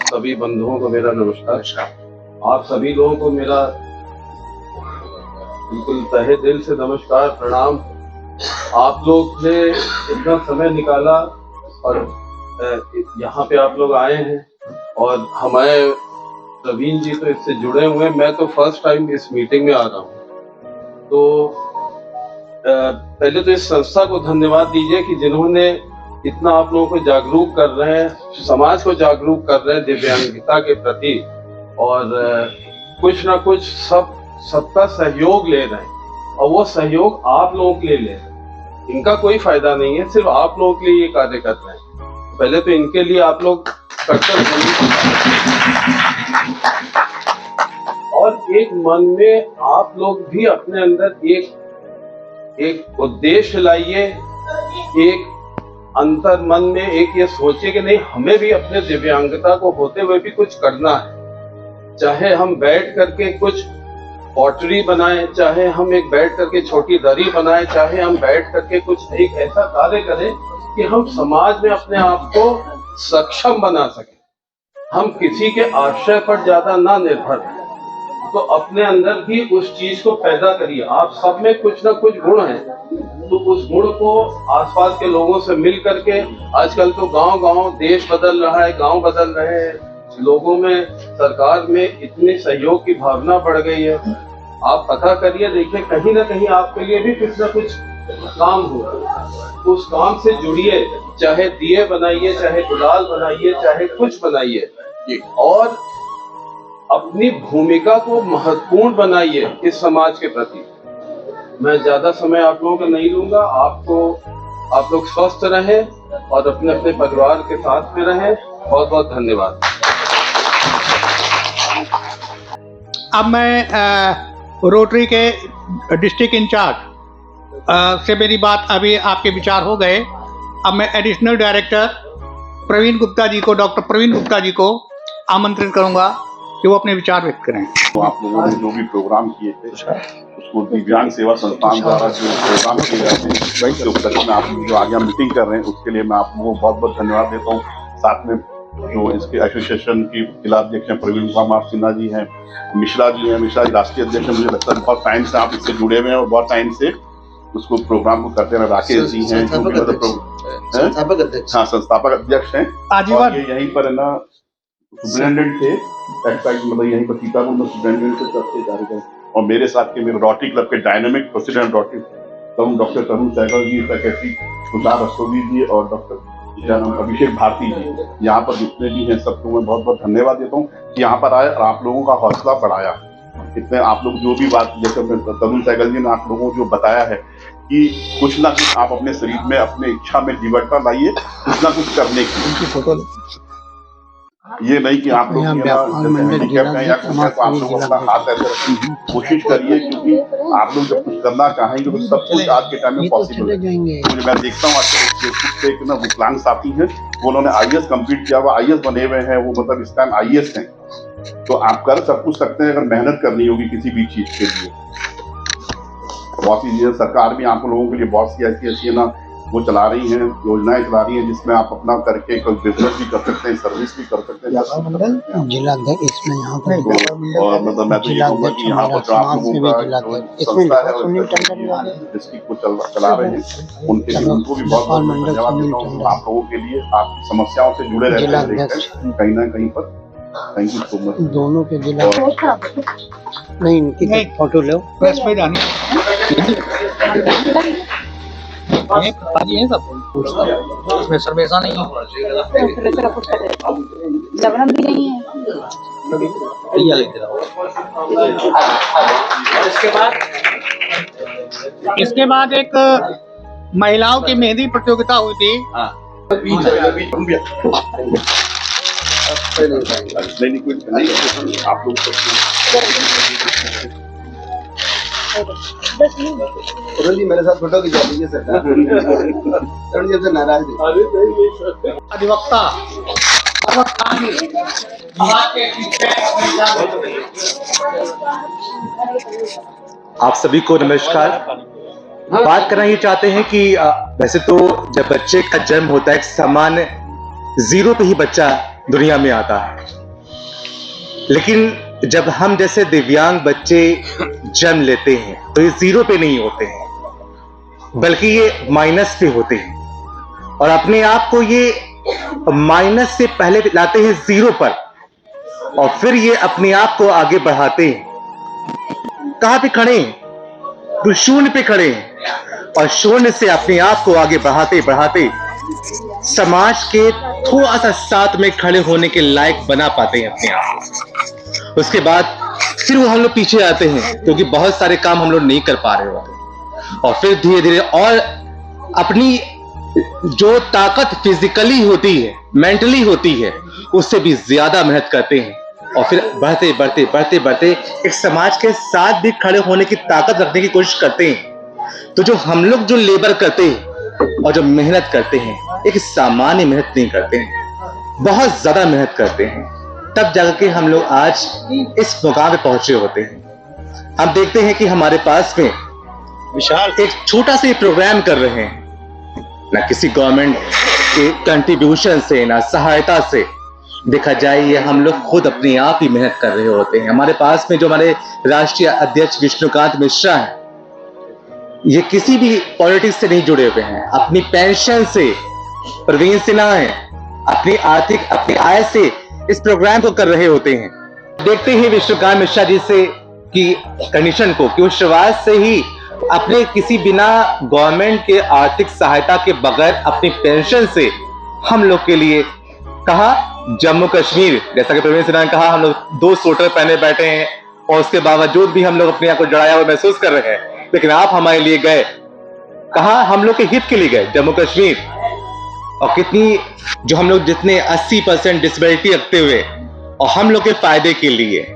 Speaker 10: सभी बंधुओं को मेरा नमस्कार। आप सभी लोगों को मेरा बिल्कुल तहे दिल से नमस्कार, प्रणाम। आप लोग ने इतना समय निकाला और यहाँ पे आप लोग आए हैं और हमारे प्रवीण जी तो इससे जुड़े हुए हैं। मैं तो फर्स्ट टाइम इस मीटिंग में आ रहा हूँ। तो पहले तो इस संस्था को धन्यवाद दीजिए कि जिन्होंने इतना आप लोगों को जागरूक कर रहे हैं, समाज को जागरूक कर रहे हैं दिव्यांगता के प्रति, और कुछ ना कुछ सबका सहयोग ले रहे हैं और वो सहयोग आप लोगों के लिए ले रहे हैं। इनका कोई फायदा नहीं है, सिर्फ आप लोगों के लिए ये कार्य कर रहे हैं। पहले तो इनके लिए आप लोग कर्तव्य और एक मन में आप लोग भी अपने अंदर एक उद्देश्य लाइए, एक अंतर मन में एक ये सोचिए कि नहीं, हमें भी अपने दिव्यांगता को होते हुए भी कुछ करना है। चाहे हम बैठ करके कुछ पॉटरी बनाएं, चाहे हम एक बैठ करके छोटी दरी बनाएं, चाहे हम बैठ करके कुछ एक ऐसा कार्य करें कि हम समाज में अपने आप को सक्षम बना सकें, हम किसी के आश्रय पर ज्यादा ना निर्भर हैं। तो अपने अंदर भी उस चीज को पैदा करिए। आप सब में कुछ ना कुछ गुण है, तो उस गुण को आसपास के लोगों से मिल करके, आजकल तो गांव-गांव देश बदल रहा है, गांव बदल रहे हैं, लोगों में, सरकार में इतनी सहयोग की भावना बढ़ गई है। आप पता करिए, देखिए कहीं ना कहीं आपके लिए भी कुछ ना कुछ काम हो रहा है। उस काम से जुड़िए, चाहे दिए बनाइए, चाहे गुलाल बनाइए, चाहे कुछ बनाइए, और अपनी भूमिका को महत्वपूर्ण बनाइए इस समाज के प्रति। मैं ज्यादा समय आप लोगों का नहीं लूंगा। आप लोग स्वस्थ रहें और अपने अपने परिवार के साथ में रहें। बहुत बहुत धन्यवाद।
Speaker 1: अब मैं रोटरी के डिस्ट्रिक्ट इंचार्ज से मेरी बात, अभी आपके विचार हो गए। अब मैं एडिशनल डायरेक्टर प्रवीण गुप्ता जी को, डॉक्टर प्रवीण गुप्ता जी को आमंत्रित करूंगा कि वो अपने विचार व्यक्त करें।
Speaker 11: तो आप लोगों ने जो भी प्रोग्राम किए थे उसको दिव्यांग सेवा संस्थान द्वारा जो प्रोग्राम किए जाते हैं, जो उपलक्ष्य में आप जो आगे मीटिंग कर रहे हैं, उसके लिए मैं आप लोगों को बहुत बहुत धन्यवाद देता हूँ। साथ में जो इसके एसोसिएशन की जिला अध्यक्ष हैं प्रवीण कुमार सिन्हा जी हैं, मिश्रा जी हैं, मिश्रा जी राष्ट्रीय अध्यक्ष हैं। मुझे लगता है बहुत टाइम से आप इससे जुड़े हुए हैं और बहुत टाइम से उसको प्रोग्राम को करते हैं। राकेश जी हैं, संस्थापक अध्यक्ष हैं, और ये यहीं पर है ना सुपरिटेंडेंट थे, मतलब यहीं पर सीतापुर में सुपरिटेंडेंट से सबसे जारी गए। और मेरे साथ के मेरे रोटरी क्लब के डायनामिक प्रेसिडेंट रोटरी डॉक्टर तरुण सहगल जी, सेक्रेटरी तुषार रस्तोगी जी और डॉक्टर अभिषेक भारती जी, यहाँ पर जितने भी हैं सबको मैं बहुत बहुत धन्यवाद देता हूँ कि यहाँ पर आए और आप लोगों का हौसला बढ़ाया। इतने आप लोग जो भी बात, जैसे तरुण सहगल जी ने आप लोगों को जो बताया है कि कुछ ना कुछ आप अपने शरीर में, अपने इच्छा में जीवटता लाइए, कुछ ना कुछ करने की। ये नहीं कि आप लोग आप लोग अपना हाथ ऐसे रखें, कोशिश करिए, क्योंकि आप लोग जब कुछ करना चाहेंगे तो सब कुछ आज के टाइम में पॉसिबल है। मुझे मैं देखता हूँ आजकल फेसबुक पे एक ना विकलांग साथी हैं, वो उन्होंने IAS कंप्लीट किया हुआ, IAS बने हुए हैं, वो मतलब इस टाइम IAS हैं। तो आप कर सब कुछ सकते हैं, अगर मेहनत करनी होगी किसी भी चीज के लिए। बहुत सी सरकार भी आप लोगों के लिए बहुत सी ऐसी ना वो चला रही हैं, योजनाएं चला रही हैं, जिसमें आप अपना करके कोई बिजनेस भी कर सकते हैं, सर्विस भी कर सकते हैं।
Speaker 9: जिला अध्यक्ष इसमें यहाँ पर
Speaker 11: और मतलब मैं तो ये कहूँगा कि यहाँ पर जो आप लोगों का संस्था है जिसकी को चला रहे हैं, उनके लिए उनको भी बहुत बहुत धन्यवाद देता हूँ। आप लोगों के लिए आपकी समस्याओं से जुड़े रहते हैं कहीं ना कहीं पर। Thank you so much.
Speaker 9: दोनों के जिला नहीं, इनकी फोटो लो,
Speaker 1: प्रेस में जानी
Speaker 12: इसमें सर्वेसा नहीं है, भी नहीं है।
Speaker 1: इसके बाद एक महिलाओं की मेहंदी प्रतियोगिता हुई थी।
Speaker 11: आप लोग
Speaker 9: जी मेरे साथ फोटो खिंचा लीजिए सरकार। तरुण जी से नाराज
Speaker 1: अधिवक्ता
Speaker 7: आप सभी को नमस्कार। बात करना ये चाहते हैं कि वैसे तो जब बच्चे का जन्म होता है एक सामान्य जीरो पे ही बच्चा दुनिया में आता है, लेकिन जब हम जैसे दिव्यांग बच्चे जन्म लेते हैं तो ये जीरो पे नहीं होते हैं, बल्कि ये माइनस पे होते हैं, और अपने आप को ये माइनस से पहले लाते हैं जीरो पर, और फिर ये अपने आप को आगे बढ़ाते हैं। कहां पे खड़े हैं? तो शून्य पे खड़े हैं, और शून्य से अपने आप को आगे बढ़ाते बढ़ाते समाज के थोड़ा सा साथ में खड़े होने के लायक बना पाते हैं अपने आप को। उसके बाद फिर वो हम लोग पीछे आते हैं, क्योंकि बहुत सारे काम हम लोग नहीं कर पा रहे होते, और फिर धीरे धीरे और अपनी जो ताकत फिजिकली होती है, मेंटली होती है, उससे भी ज्यादा मेहनत करते हैं, और फिर बढ़ते बढ़ते बढ़ते बढ़ते एक समाज के साथ भी खड़े होने की ताकत रखने की कोशिश करते हैं। तो जो हम लोग जो लेबर करते हैं और जो मेहनत करते हैं, एक सामान्य मेहनत नहीं करते हैं, बहुत ज्यादा मेहनत करते हैं, तब जाकर हम लोग आज इस मुकाम पे पहुंचे होते हैं। हम देखते हैं कि हमारे पास में विशाल एक छोटा सा प्रोग्राम कर रहे हैं, ना किसी गवर्नमेंट के कंट्रीब्यूशन से, ना सहायता से, देखा जाए ये हम लोग खुद अपने आप ही मेहनत कर रहे होते हैं। हमारे पास में जो हमारे राष्ट्रीय अध्यक्ष विष्णुकांत मिश्रा हैं, ये किसी भी पॉलिटिक्स से नहीं जुड़े हुए हैं, अपनी पेंशन से, प्रवीण सिन्हा है, अपनी आर्थिक अपनी आय से इस प्रोग्राम को कर रहे होते हैं। देखते हैं विष्णुकांत मिश्रा जी से की कंडीशन को, कि वो शुरुआत से ही अपने किसी बिना गवर्नमेंट के आर्थिक सहायता के बगैर अपनी पेंशन से हम लोग के लिए कहा जम्मू कश्मीर, जैसा कि प्रवीण सिन्हा ने कहा, हम लोग 2 स्वेटर पहने बैठे हैं, और उसके बावजूद भी हम लोग अपने आप को जड़ाया हुआ महसूस कर रहे हैं, लेकिन आप हमारे लिए गए, कहा हम लोग के हित के लिए गए जम्मू कश्मीर, और कितनी जो हम लोग जितने 80% डिसेबिलिटी रखते हुए, और हम लोग के फायदे के लिए।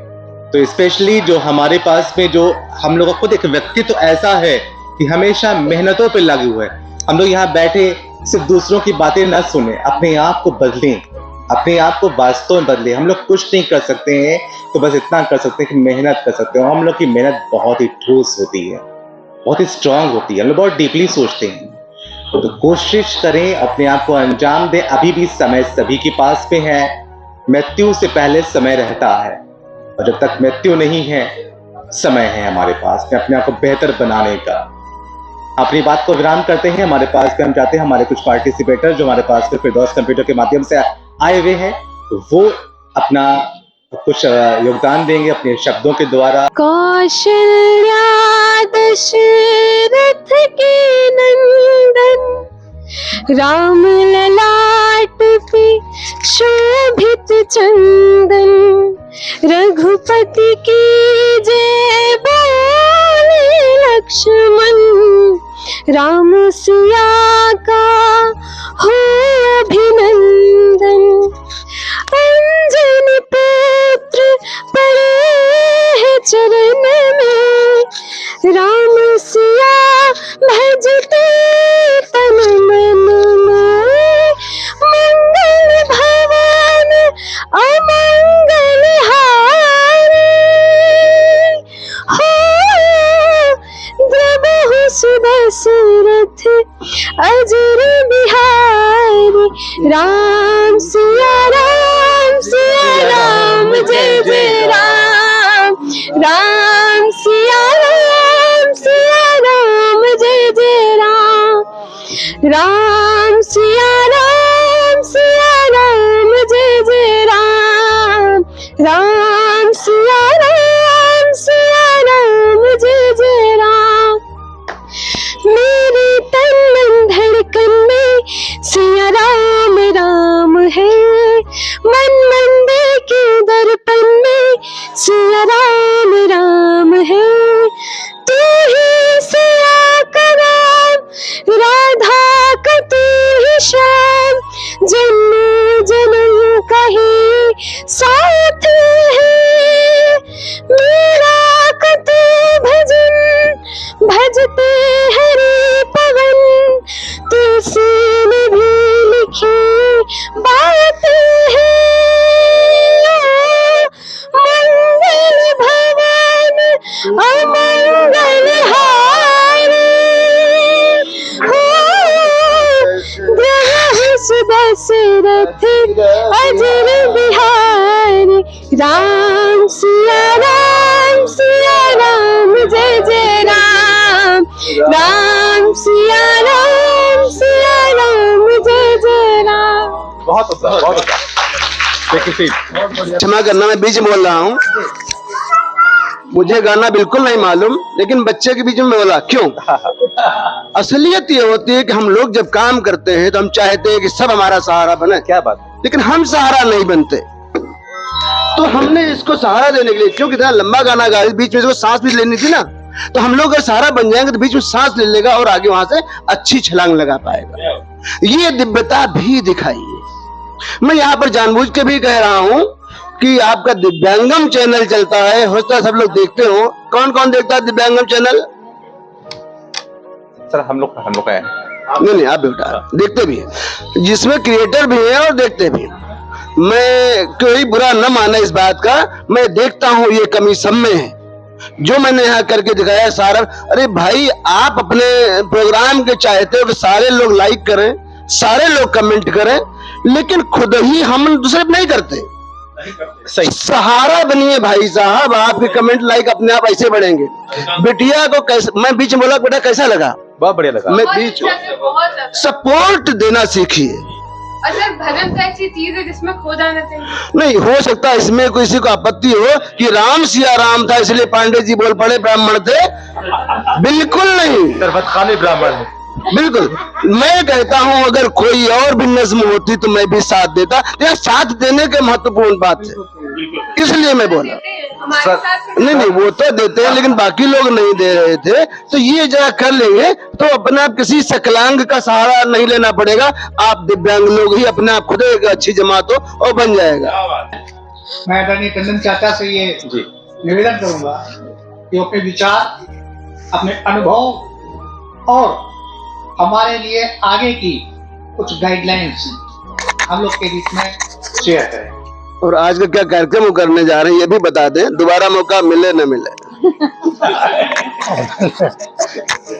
Speaker 7: तो स्पेशली जो हमारे पास में जो हम लोग का खुद एक व्यक्तित्व तो ऐसा है कि हमेशा मेहनतों पे लगे हुए हैं। हम लोग यहाँ बैठे सिर्फ दूसरों की बातें न सुने, अपने आप को बदलें, अपने आप को वास्तव में बदलें। हम लोग कुछ नहीं कर सकते हैं तो बस इतना कर सकते हैं कि मेहनत कर सकते हैं, और हम लोग की मेहनत बहुत ही ठोस होती है, बहुत ही स्ट्रांग होती है, हम लोग बहुत डीपली सोचते हैं। तो कोशिश करें, अपने आप को अंजाम दें। अभी भी समय सभी के पास में है, मृत्यु से पहले समय रहता है, और जब तक मृत्यु नहीं है समय है हमारे पास में अपने आप को बेहतर बनाने का। अपनी बात को विराम करते हैं। हमारे पास में हम चाहते हैं हमारे कुछ पार्टिसिपेटर जो हमारे पास में फिरदौस कंप्यूटर के माध्यम से आए हुए हैं, वो अपना कुछ योगदान देंगे अपने शब्दों के द्वारा।
Speaker 8: कौशल्या दशरथ के नंदन, राम ललाट पे शोभित चंदन, रघुपति की जय बोले लक्ष्मण, राम सिया का हो अभिनंदन। अंजनी पुत्र पड़े हैं चरण में, राम सिया भजते तन मन में, मंगल भवन अमंगल हारे, हो द्रबहु सुदशरथ अजर बिहारी, राम सिया राम जय जय राम, राम सिया राम जय जय राम, राम सिया राम जय जय राम, राम सिया राम जय जय राम। मेरे तन मन धड़कन में सिया राम राम है, मन मंदिर के दर्पण में सिया राम राम है, तू ही सिया का राम, राधा का
Speaker 7: बहुत अच्छा, बहुत अच्छा।
Speaker 9: क्षमा करना, मैं बीच में बोल रहा हूँ, मुझे गाना बिल्कुल नहीं मालूम, लेकिन बच्चे के बीच में बोला क्यों। असलियत ये होती है कि हम लोग जब काम करते हैं तो हम चाहते हैं कि सब हमारा सहारा बने।
Speaker 7: क्या बात,
Speaker 9: लेकिन हम सहारा नहीं बनते, तो हमने इसको सहारा देने के लिए, क्योंकि इतना लंबा गाना गा, बीच में इसको सांस भी लेनी थी ना, तो हम लोग अगर सहारा बन जाएंगे तो बीच में सांस ले लेगा और आगे वहां से अच्छी छलांग लगा पाएगा। ये दिव्यता भी दिखाइए। मैं यहाँ पर जानबूझ के भी कह रहा हूँ कि आपका दिव्यांगम चैनल चलता है, हो सकता है सब लोग देखते हो। कौन कौन देखता है दिव्यांगम चैनल?
Speaker 7: सर हम लोग का है।
Speaker 9: नहीं, आप बेटा देखते भी हैं, जिसमें क्रिएटर भी है और देखते भी हैं। मैं कोई बुरा न माने इस बात का, मैं देखता हूँ, ये कमी सब में है। जो मैंने यहाँ करके दिखाया सारा, अरे भाई आप अपने प्रोग्राम के चाहते हो कि सारे लोग लाइक करें, सारे लोग कमेंट करें, लेकिन खुद ही हम दूसरे नहीं करते।
Speaker 7: सही,
Speaker 9: सहारा बनिए भाई साहब, आपके कमेंट लाइक अपने आप ऐसे बढ़ेंगे। बिटिया को कैसे, मैं बीच में बोला बेटा कैसा लगा?
Speaker 7: बहुत बढ़िया लगा।
Speaker 9: मैं बीच सपोर्ट देना सीखिए।
Speaker 8: अच्छा, भजन तो ऐसी चीज है जिसमें खो जाना चाहिए।
Speaker 9: नहीं हो सकता इसमें किसी को आपत्ति हो कि राम सिया राम था इसलिए पांडे जी बोल पड़े ब्राह्मण थे, बिल्कुल नहीं,
Speaker 7: सरबत खाने ब्राह्मण है।
Speaker 9: बिल्कुल। मैं कहता हूं अगर कोई और भी नज्म होती तो मैं भी साथ देता, तो साथ देने के महत्वपूर्ण बात है, इसलिए मैं बोला।
Speaker 8: हमारे साथ
Speaker 9: नहीं, वो तो देते हैं लेकिन बाकी लोग नहीं दे रहे थे, तो ये जरा कर लेंगे तो अपना किसी सकलांग का सहारा नहीं लेना पड़ेगा। आप दिव्यांग लोग ही अपने आप खुद एक अच्छी जमात हो और बन जाएगा।
Speaker 1: मैं आदरणीय टंडन चाचा से ये निवेदन करूंगा कि अपने विचार, अपने अनुभव और हमारे लिए आगे की कुछ गाइडलाइंस हम लोग के बीच में शेयर करें।
Speaker 9: और आज का क्या कार्यक्रम करने जा रहे हैं ये भी बता दें, दोबारा मौका मिले न मिले।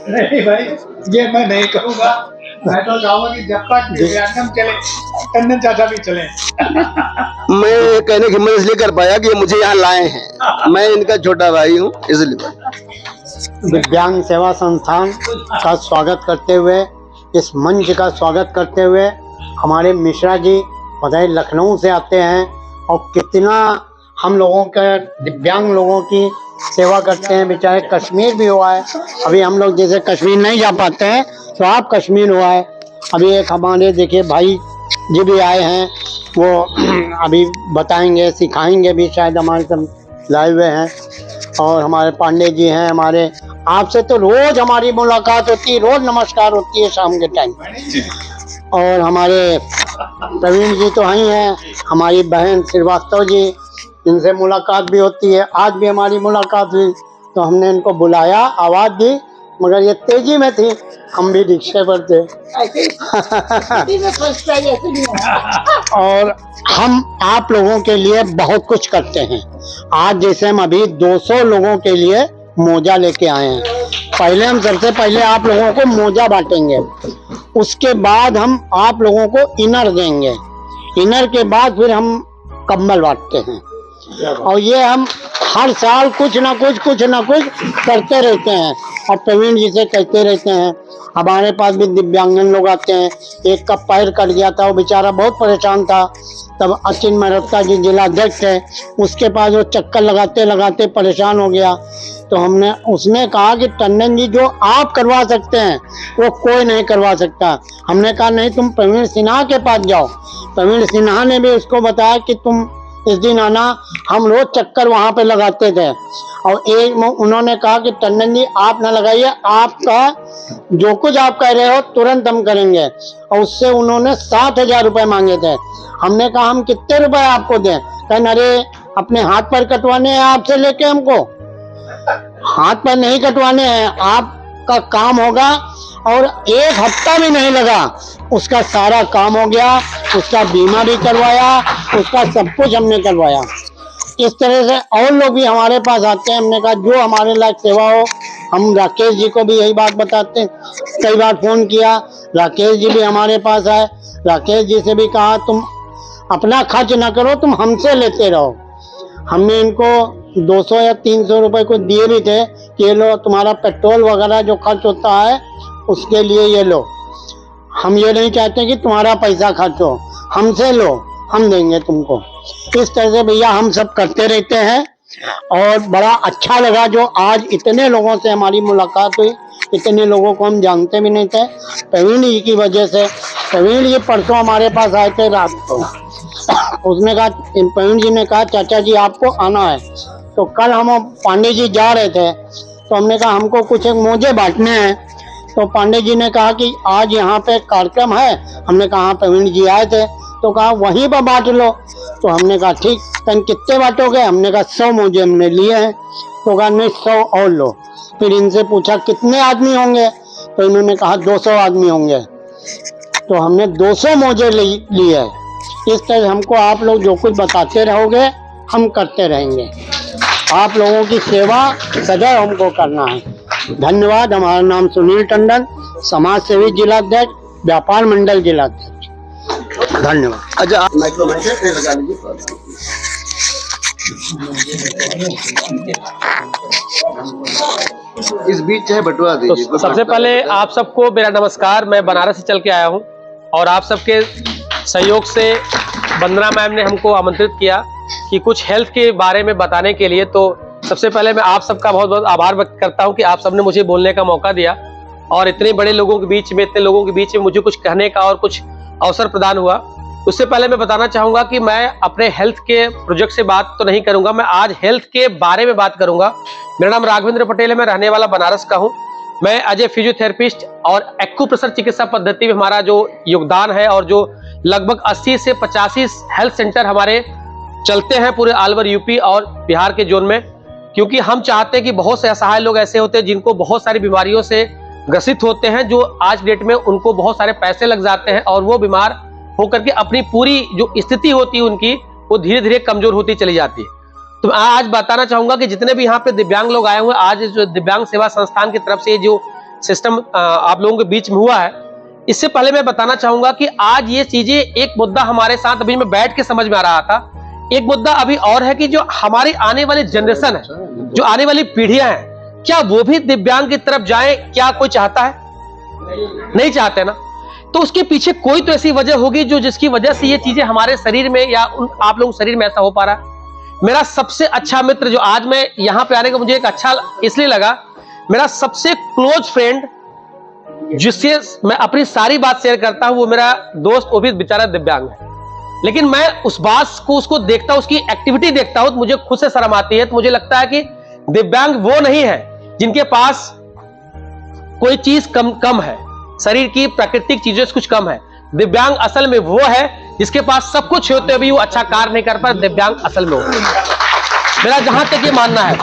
Speaker 1: नहीं भाई, ये मैं नहीं कहूँगा। मैं तो चाहूंगा कि जब तक दिव्यांगम चले, टंडन चाचा भी चले।
Speaker 9: मैं कहने की हिम्मत इसलिए कर पाया कि ये मुझे यहाँ लाए हैं, मैं इनका छोटा भाई हूँ, इसलिए।
Speaker 13: दिव्यांग सेवा संस्थान का स्वागत करते हुए, इस मंच का स्वागत करते हुए, हमारे मिश्रा जी बधाई लखनऊ से आते हैं और कितना हम लोगों के दिव्यांग लोगों की सेवा करते हैं। बेचारे कश्मीर भी हुआ है, अभी हम लोग जैसे कश्मीर नहीं जा पाते हैं तो आप कश्मीर हुआ है। अभी एक हमारे देखिए भाई जी भी आए हैं, वो अभी बताएंगे, सिखाएंगे भी, शायद हमारे सब लाए हुए हैं। और हमारे पांडे जी हैं, हमारे आपसे तो रोज हमारी मुलाकात होती है, रोज नमस्कार होती है शाम के टाइम। और हमारे प्रवीण जी तो ही हैं, हमारी बहन श्रीवास्तव जी, इनसे मुलाकात भी होती है। आज भी हमारी मुलाकात हुई तो हमने इनको बुलाया, आवाज़ दी, मगर ये तेजी में थी, हम भी रिक्शे पर थे। और हम आप लोगों के लिए बहुत कुछ करते हैं। आज जैसे हम अभी 200 लोगों के लिए मोजा लेके आए हैं। पहले हम सबसे पहले आप लोगों को मोजा बांटेंगे, उसके बाद हम आप लोगों को इनर देंगे, इनर के बाद फिर हम कंबल बांटते हैं। और ये हम हर साल कुछ ना कुछ करते रहते हैं और प्रवीण जी से कहते रहते हैं। हमारे पास भी दिव्यांगन लोग आते हैं, एक का पैर कट गया था, वो बेचारा बहुत परेशान था, तब अचिन मेहता जी जिला अध्यक्ष है, उसके पास वो चक्कर लगाते लगाते परेशान हो गया। तो उसने कहा कि टंडन जी जो आप करवा सकते हैं वो कोई नहीं करवा सकता। हमने कहा नहीं, तुम प्रवीण सिन्हा के पास जाओ। प्रवीण सिन्हा ने भी उसको बताया कि तुम इस दिन आना, हम रोज चक्कर वहाँ पे लगाते थे। और एक उन्होंने कहा कि टंडन जी आप ना लगाइए, आपका जो कुछ आप कह रहे हो तुरंत हम करेंगे। और उससे उन्होंने 7,000 रुपए मांगे थे। हमने कहा हम कितने रुपए आपको दें? कहने अरे अपने हाथ पर कटवाने हैं आपसे लेके, हमको हाथ पर नहीं कटवाने हैं, आपका काम होगा। और 1 हफ्ता भी नहीं लगा, उसका सारा काम हो गया, उसका बीमा भी करवाया, उसका सब कुछ हमने करवाया। इस तरह से और लोग भी हमारे पास आते हैं। हमने कहा जो हमारे लायक सेवा हो, हम राकेश जी को भी यही बात बताते हैं। कई बार फोन किया, राकेश जी भी हमारे पास आए, राकेश जी से भी कहा तुम अपना खर्च ना करो, तुम हमसे लेते रहो। हमने इनको 200 या 300 रुपए को दिए भी थे कि ये लो तुम्हारा पेट्रोल वगैरह जो खर्च होता है उसके लिए ये लो। हम ये नहीं चाहते कि तुम्हारा पैसा खर्च हो, हमसे लो, हम देंगे तुमको। इस तरह से भैया हम सब करते रहते हैं और बड़ा अच्छा लगा जो आज इतने लोगों से हमारी मुलाकात हुई। इतने लोगों को हम जानते भी नहीं थे, प्रवीण जी की वजह से। प्रवीण जी परसों हमारे पास आए थे रात को, उसने कहा, प्रवीण जी ने कहा चाचा जी आपको आना है। तो कल हम पांडे जी जा रहे थे तो हमने कहा हमको कुछ एक मोजे बांटने हैं। तो पांडे जी ने कहा कि आज यहाँ पे कार्यक्रम है। हमने कहा हाँ प्रवीण जी आए थे, तो कहा वहीं पर बांट लो। तो हमने कहा ठीक, तन कितने बांटोगे? हमने कहा 100 मोजे हमने लिए हैं। तो कहा नहीं 100 और लो। फिर इनसे पूछा कितने आदमी होंगे? तो इन्होंने कहा 200 आदमी होंगे। तो हमने 200 मोजे लिए हैं। इस तरह हमको आप लोग जो कुछ बताते रहोगे हम करते रहेंगे। आप लोगों की सेवा सदैव हमको करना है। धन्यवाद। हमारा नाम सुनील टंडन, समाज सेवी जिलाध्यक्ष, व्यापार मंडल जिलाध्यक्ष। धन्यवाद।
Speaker 2: अच्छा आप माइक्रो लगा लीजिए। इस बीच चाहे बटवा दीजिए।
Speaker 14: तो सबसे पहले आप सबको मेरा नमस्कार। मैं बनारस से चल के आया हूं और आप सबके सहयोग से वंदना मैम ने हमको आमंत्रित किया कि कुछ हेल्थ के बारे में बताने के लिए। तो सबसे पहले मैं आप सबका बहुत बहुत आभार व्यक्त करता हूं कि आप सबने मुझे बोलने का मौका दिया और इतने बड़े लोगों के बीच में, इतने लोगों के बीच में मुझे कुछ कहने का और कुछ अवसर प्रदान हुआ। उससे पहले मैं बताना चाहूंगा कि मैं अपने हेल्थ के प्रोजेक्ट से बात तो नहीं करूंगा, मैं आज हेल्थ के बारे में बात करूंगा। मेरा नाम राघवेंद्र पटेल है, मैं रहने वाला बनारस का हूं। मैं एज ए फिजियोथेरेपिस्ट और एक्यूप्रेशर चिकित्सा पद्धति में हमारा जो योगदान है और जो लगभग 80 से 85 हेल्थ सेंटर हमारे चलते हैं पूरे ऑल ओवर यूपी और बिहार के जोन में, क्योंकि हम चाहते हैं कि बहुत से असहाय लोग ऐसे होते हैं जिनको बहुत सारी बीमारियों से ग्रसित होते हैं, जो आज डेट में उनको बहुत सारे पैसे लग जाते हैं और वो बीमार होकर के अपनी पूरी जो स्थिति होती है उनकी वो धीरे धीरे कमजोर होती चली जाती है। तो मैं आज बताना चाहूंगा कि जितने भी यहाँ पे दिव्यांग लोग आए हुए, आज जो दिव्यांग सेवा संस्थान की तरफ से जो सिस्टम आप लोगों के बीच में हुआ है, इससे पहले मैं बताना चाहूंगा कि आज ये चीजें, एक मुद्दा हमारे साथ अभी मैं बैठ के समझ में आ रहा था, एक मुद्दा अभी और है कि जो हमारी आने वाली जनरेशन है, जो आने वाली पीढ़ियां हैं, क्या वो भी दिव्यांग की तरफ जाए? क्या कोई चाहता है? नहीं चाहते ना। तो उसके पीछे कोई तो ऐसी वजह होगी जो जिसकी वजह से ये चीजें हमारे शरीर में या आप लोगों के शरीर में ऐसा हो पा रहा है। मेरा सबसे अच्छा मित्र जो आज मैं यहाँ पे आने का मुझे एक अच्छा इसलिए लगा, मेरा सबसे क्लोज फ्रेंड जिससे मैं अपनी सारी बात शेयर करता हूं, वो मेरा दोस्त, वो भी बेचारा दिव्यांग है, लेकिन मैं उस बात को उसको देखता हूं, उसकी एक्टिविटी देखता हूं तो मुझे खुद से शर्म आती है। तो मुझे लगता है कि दिव्यांग वो नहीं है जिनके पास कोई चीज कम है, शरीर की प्राकृतिक चीजों से कुछ कम है। दिव्यांग असल में वो है जिसके पास सब कुछ होते हुए भी वो अच्छा कार्य नहीं कर पा। दिव्यांग असल में होता है, मेरा जहां तक ये मानना है,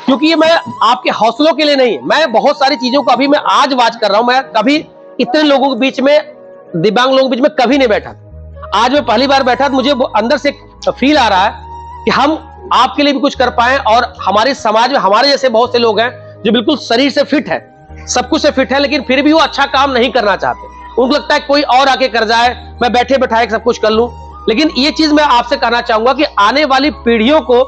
Speaker 14: क्योंकि ये मैं आपके हौसलों के लिए नहीं, मैं बहुत सारी चीजों को अभी मैं आज वाच कर रहा हूं। मैं कभी इतने लोगों के बीच में, दिव्यांग लोगों के बीच में कभी नहीं बैठा। आज मैं पहली बार बैठा तो मुझे अंदर से फील आ रहा है कि हम आपके लिए भी कुछ कर पाए। और हमारे समाज में हमारे जैसे बहुत से लोग हैं जो बिल्कुल शरीर से फिट है, सब कुछ से फिट है, लेकिन फिर भी वो अच्छा काम नहीं करना चाहते। उनको लगता है कोई और आके कर जाए, मैं बैठे बैठाए सब कुछ कर लूं। लेकिन ये चीज मैं आपसे कहना चाहूंगा कि आने वाली पीढ़ियों को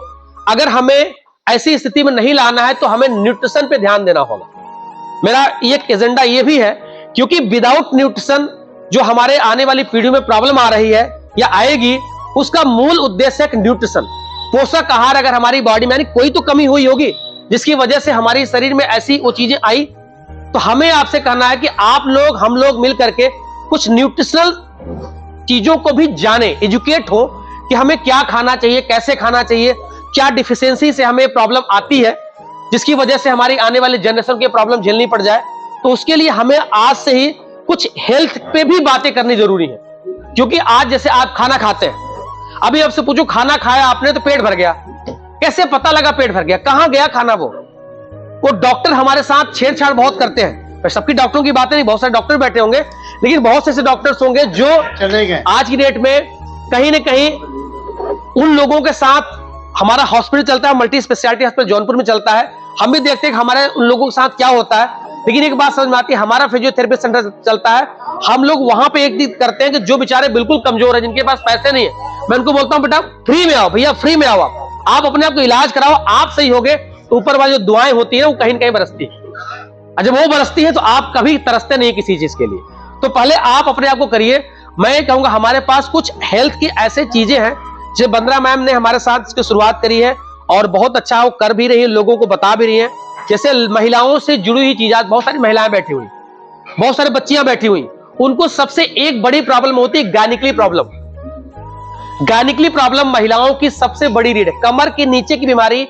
Speaker 14: अगर हमें ऐसी स्थिति में नहीं लाना है तो हमें न्यूट्रिशन पे ध्यान देना होगा। मेरा एक एजेंडा ये भी है, क्योंकि विदाउट न्यूट्रिशन जो हमारे आने वाली पीढ़ियों में प्रॉब्लम आ रही है या आएगी, उसका मूल उद्देश्य है न्यूट्रिशन, पोषक आहार। अगर हमारी बॉडी में कोई तो कमी हुई होगी जिसकी वजह से हमारे शरीर में ऐसी वो चीजें आई, तो हमें आपसे कहना है कि आप लोग, हम लोग मिल करके कुछ न्यूट्रिशनल चीजों को भी जाने, एजुकेट हो कि हमें क्या खाना चाहिए, कैसे खाना चाहिए, क्या डिफिशियंसी से हमें प्रॉब्लम आती है जिसकी वजह से हमारी आने वाली जनरेशन की प्रॉब्लम झेलनी पड़ जाए। तो उसके लिए हमें आज से ही कुछ हेल्थ पे भी बातें करनी जरूरी है। क्योंकि आज जैसे आप खाना खाते हैं, अभी आपसे पूछो खाना खाया आपने तो पेट भर गया, कैसे पता लगा पेट भर गया? कहां गया खाना? वो डॉक्टर हमारे साथ छेड़छाड़ बहुत करते हैं। सबकी डॉक्टरों की बातें नहीं, बहुत सारे डॉक्टर बैठे होंगे, लेकिन बहुत से ऐसे डॉक्टर्स होंगे जो आज की डेट में कहीं ना कहीं उन लोगों के साथ, हमारा हॉस्पिटल चलता है, मल्टी स्पेशलिटी हॉस्पिटल जौनपुर में चलता है, हम भी देखते हैं कि हमारे उन लोगों के साथ क्या होता है। लेकिन एक बात समझ में आती है, हमारा फिजियोथेरेपी सेंटर चलता है, हम लोग वहां पे एक चीज करते हैं कि जो बेचारे बिल्कुल कमजोर है, जिनके पास पैसे नहीं है, मैं उनको बोलता हूं बेटा फ्री में आओ, भैया फ्री में आओ, आप अपने आप को इलाज कराओ, आप सही होगे तो ऊपर वाली जो दुआएं होती है वो कहीं ना कहीं बरसती है। जब वो बरसती है तो आप कभी तरसते नहीं किसी चीज के लिए। तो पहले आप अपने आप को करिए। मैं ये कहूंगा हमारे पास कुछ हेल्थ की ऐसे चीजें हैं जो वंदना मैम ने हमारे साथ इसकी शुरुआत करी है और बहुत अच्छा वो कर भी रही है, लोगों को बता भी रही है। जैसे महिलाओं से जुड़ी हुई चीजें, बहुत सारी महिलाएं बैठी हुई, बहुत सारी बच्चियां बैठी हुई, उनको सबसे एक बड़ी प्रॉब्लम होती है गायनिकली प्रॉब्लम। गायनिकली प्रॉब्लम महिलाओं की सबसे बड़ी रीढ़ है। कमर के नीचे की बीमारी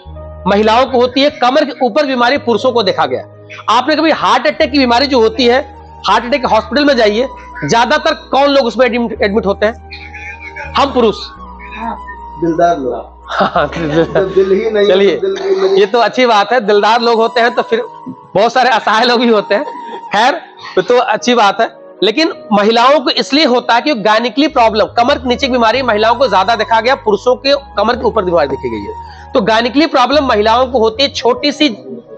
Speaker 14: महिलाओं को होती है, कमर के ऊपर बीमारी पुरुषों को देखा गया। आपने कभी हार्ट अटैक की बीमारी जो होती है, हार्ट अटैक हॉस्पिटल में जाइए, ज्यादातर कौन लोग उसमें एडमिट होते हैं? हम पुरुष।
Speaker 9: दिलदार लोग। दिल ही नहीं।
Speaker 14: चलिए, ये तो अच्छी बात है, दिलदार लोग होते हैं तो फिर बहुत सारे असहाय लोग भी होते हैं। खैर, तो अच्छी बात है। लेकिन महिलाओं को इसलिए होता है कि गायनिकली प्रॉब्लम, कमर के नीचे की बीमारी महिलाओं को ज्यादा देखा गया, पुरुषों के कमर के ऊपर बीमारी देखी गई है। तो गायनिकली प्रॉब्लम महिलाओं को होती है छोटी सी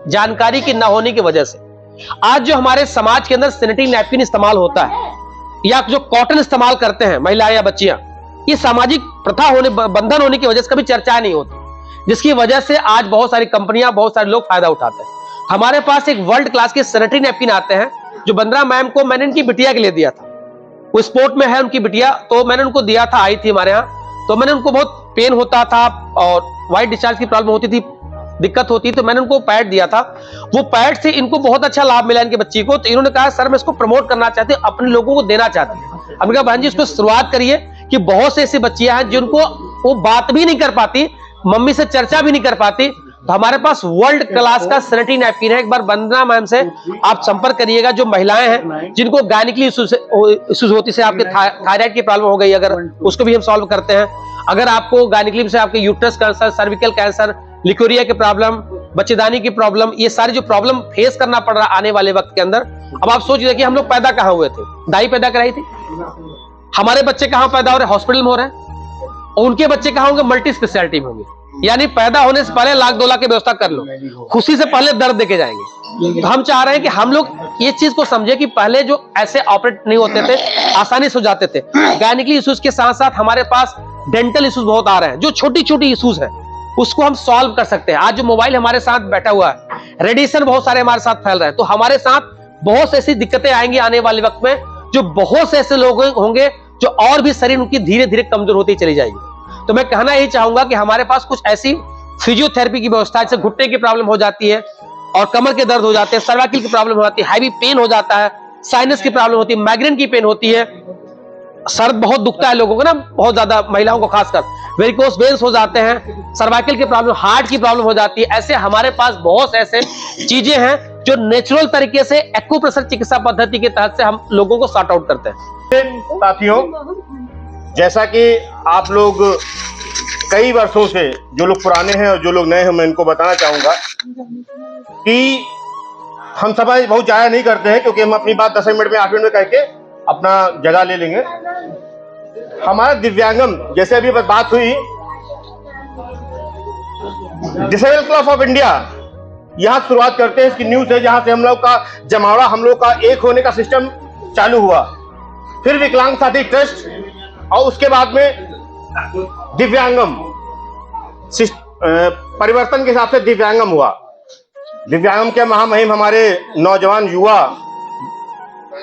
Speaker 14: जानकारी की न होने की वजह से। आज जो हमारे समाज के अंदर सैनिटरी नैपकिन इस्तेमाल होता है या जो कॉटन इस्तेमाल करते हैं महिलाएं या बच्चियां, ये सामाजिक प्रथा होने, बंधन होने की वजह से कभी चर्चा नहीं होती, जिसकी वजह से आज बहुत सारी कंपनियां, बहुत सारे लोग फायदा उठाते हैं। हमारे पास एक वर्ल्ड क्लास के सैनिटरी नैपकिन आते हैं जो वंदना मैम को मैंने इनकी बिटिया के लिए दिया था। वो स्पोर्ट में है उनकी बिटिया, तो मैंने उनको दिया था, आई थी हमारे यहाँ, तो मैंने उनको बहुत पेन होता था और व्हाइट डिस्चार्ज की प्रॉब्लम होती थी, दिक्कत होती, तो मैंने उनको पैड दिया था। वो पैड से इनको बहुत अच्छा लाभ मिला इनके बच्ची को। तो इन्होंने कहा सर मैं इसको प्रमोट करना चाहती हूँ, अपने लोगों को देना चाहती हूँ। हमने कहा बहन जी इसको शुरुआत करिए, कि बहुत से ऐसी बच्चियां हैं जिनको वो बात भी नहीं कर पाती, मम्मी से चर्चा भी नहीं कर पाती। तो हमारे पास वर्ल्ड क्लास का सैनिटरी नैपकिन है। एक बार वंदना मैम से आप संपर्क करिएगा। जो महिलाएं हैं जिनको गायनिकली इश्यूज होती है, आपके थायराइड की प्रॉब्लम हो गई, अगर उसको भी हम सॉल्व करते हैं। अगर आपको गायनिकली से आपके uterus cancer, cervical cancer, leucorrhoea की प्रॉब्लम, बच्चेदानी की प्रॉब्लम, ये सारी जो प्रॉब्लम फेस करना पड़ रहा आने वाले वक्त के अंदर। अब आप सोच रहे कि हम लोग पैदा कहाँ हुए थे? दाई पैदा कराई थी। हमारे बच्चे कहाँ पैदा हो रहे? हॉस्पिटल में हो रहे हैं। और उनके बच्चे कहाँ होंगे? मल्टी स्पेशलिटी में होंगे। यानी पैदा होने से पहले लाख 2 लाख की व्यवस्था कर लो, खुशी से पहले दर्द देके जाएंगे। तो हम चाह रहे हैं कि हम लोग ये चीज को समझे कि पहले जो ऐसे ऑपरेट नहीं होते थे, आसानी से हो जाते थे। गायनिकली इश्यूज के साथ साथ हमारे पास डेंटल इश्यूज बहुत आ रहे हैं, जो छोटी छोटी इश्यूज है उसको हम सॉल्व कर सकते हैं। आज जो मोबाइल हमारे साथ बैठा हुआ है, रेडिएशन बहुत सारे हमारे साथ फैल रहे हैं, तो हमारे साथ बहुत से ऐसी दिक्कतें आएंगी आने वाले वक्त में, जो बहुत से ऐसे लोग होंगे जो और भी शरीर उनकी धीरे धीरे कमजोर होती चली जाएगी। तो मैं कहना यही चाहूंगा कि हमारे पास कुछ ऐसी फिजियोथेरेपी की व्यवस्था है, जैसे घुटने की प्रॉब्लम हो जाती है और कमर के दर्द हो जाते हैं, सर्वाइकल की प्रॉब्लम हो जाती है, हैवी पेन हो जाता है, साइनस की प्रॉब्लम होती है, माइग्रेन की पेन होती है, सर बहुत दुखता है लोगों को ना, बहुत ज्यादा महिलाओं को खासकर, वेरिकोस वेन्स हो जाते हैं, सर्वाइकल की प्रॉब्लम, हार्ट की प्रॉब्लम हो जाती है। ऐसे हमारे पास बहुत ऐसे चीजें हैं जो नेचुरल तरीके से एक्यूप्रेशर चिकित्सा पद्धति के तहत से हम लोगों को सॉर्ट आउट करते हैं।
Speaker 15: साथियों, जैसा कि आप लोग कई वर्षों से, जो लोग पुराने हैं और जो लोग नए हैं, मैं इनको बताना चाहूंगा कि हम समय बहुत जाया नहीं करते हैं, क्योंकि हम अपनी बात 10 मिनट में 8 मिनट में कह के अपना जगह ले लेंगे। हमारा दिव्यांगम, जैसे अभी बात हुई, डिसेबल क्लब ऑफ इंडिया, यहां शुरुआत करते हैं, इसकी न्यूज है, जहां से हम लोग का जमावड़ा, हम लोग का एक होने का सिस्टम चालू हुआ। फिर विकलांग साथी ट्रस्ट, और उसके बाद में दिव्यांगम परिवर्तन के हिसाब से दिव्यांगम हुआ। दिव्यांगम के महामहिम हमारे नौजवान युवा,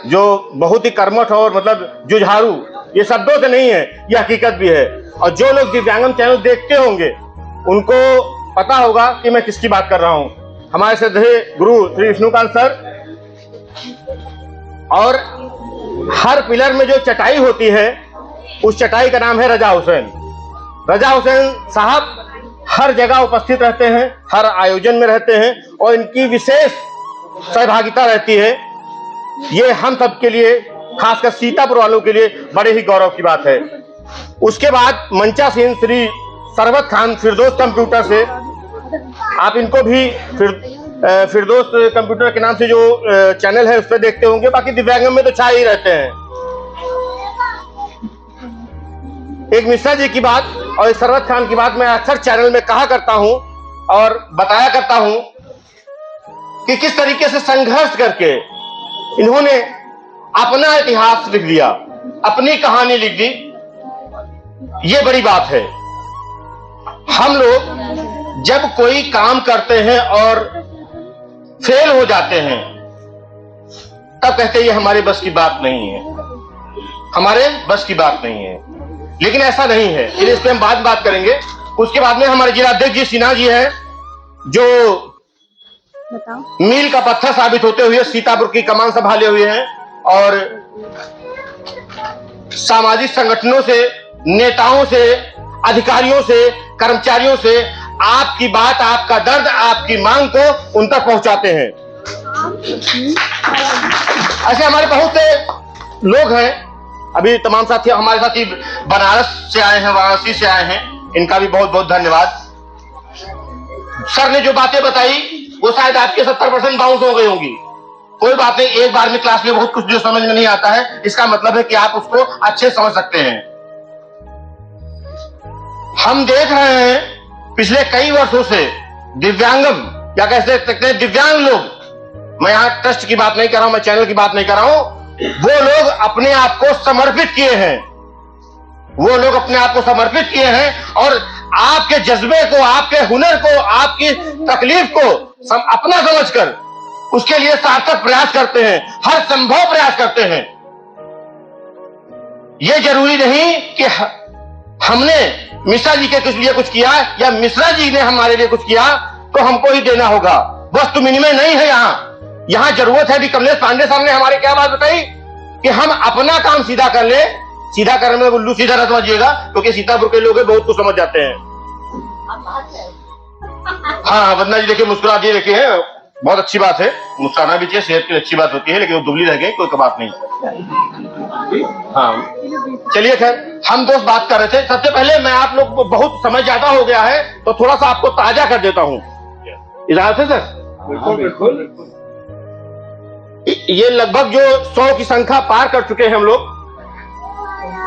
Speaker 15: जो बहुत ही कर्मठ और मतलब जुझारू, ये शब्दों से नहीं है, ये हकीकत भी है। और जो लोग दिव्यांगम चैनल देखते होंगे उनको पता होगा कि मैं किसकी बात कर रहा हूं। हमारे श्रद्धेय गुरु श्री विष्णुकांत सर, और हर पिलर में जो चटाई होती है, उस चटाई का नाम है रजा हुसैन। रजा हुसैन साहब हर जगह उपस्थित रहते हैं, हर आयोजन में रहते हैं, और इनकी विशेष सहभागिता रहती है। ये हम सब के लिए, खासकर सीतापुर वालों के लिए बड़े ही गौरव की बात है। उसके बाद मंचासीन श्री सरवत खान फिरदौस कंप्यूटर से, आप इनको भी फिरदौस कंप्यूटर के नाम से जो चैनल है उस पर देखते होंगे। बाकी दिव्यांगम में तो छाए ही रहते हैं। एक मिश्रा जी की बात और एक सरवत खान की बात मैं अक्सर चैनल में कहा करता हूं और बताया करता हूं कि किस तरीके से संघर्ष करके इन्होंने अपना इतिहास लिख दिया, अपनी कहानी लिख दी। ये बड़ी बात है। हम लोग जब कोई काम करते हैं और फेल हो जाते हैं, तब कहते हैं ये हमारे बस की बात नहीं है। हमारे बस की बात नहीं है। लेकिन ऐसा नहीं है, इस पे हम बाद में बात करेंगे। उसके बाद में हमारे जिला अध्यक्ष जी सिन्हा जी हैं, जो मील का पत्थर साबित होते हुए सीतापुर की कमान संभाले हुए हैं और सामाजिक संगठनों से, नेताओं से, अधिकारियों से, कर्मचारियों से आपकी बात, आपका दर्द, आपकी मांग को उन तक पहुंचाते हैं। ऐसे हमारे बहुत से लोग हैं। अभी तमाम साथी हमारे साथी बनारस से आए हैं, वाराणसी से आए हैं, इनका भी बहुत बहुत धन्यवाद। सर ने जो बातें बताई वो शायद आपके 70% बाउंस हो गई होंगी। कोई बात नहीं, एक बार में क्लास में बहुत कुछ जो समझ में नहीं आता है, इसका मतलब है कि आप उसको अच्छे समझ सकते हैं। हम देख रहे हैं पिछले कई वर्षों से दिव्यांगम या कह सकते हैं दिव्यांग लोग, मैं यहां ट्रस्ट की बात नहीं कर रहा हूं, मैं चैनल की बात नहीं कर रहा हूं, वो लोग अपने आप को समर्पित किए हैं। वो लोग अपने आप को समर्पित किए हैं और आपके जज्बे को, आपके हुनर को, आपकी तकलीफ को अपना समझकर उसके लिए सार्थक प्रयास करते हैं, हर संभव प्रयास करते हैं। यह जरूरी नहीं कि हमने मिश्रा जी के लिए कुछ किया या मिश्रा जी ने हमारे लिए कुछ किया तो हमको ही देना होगा। वस्तु विनिमय नहीं है यहां जरूरत है। भी कमलेश पांडे साहब ने हमारे क्या बात बताई कि हम अपना काम सीधा कर ले। सीधा करने में उल्लू सीधा न समझिएगा, क्योंकि सीतापुर के लोग बहुत कुछ समझ जाते हैं। हाँ, वंदना जी देखिए मुस्कुरा दिए, देखिए बहुत अच्छी बात है, मुस्कुराना भी चाहिए, सेहत की अच्छी बात होती है, लेकिन वो दुबली रह गई, कोई बात नहीं। हाँ चलिए, खैर हम दोस्त बात कर रहे थे। सबसे पहले मैं आप लोग को बहुत समय ज्यादा हो गया है तो थोड़ा सा आपको ताजा कर देता हूँ, इजाजत है सर? बिल्कुल। ये लगभग जो 100 की संख्या पार कर चुके हैं हम लोग।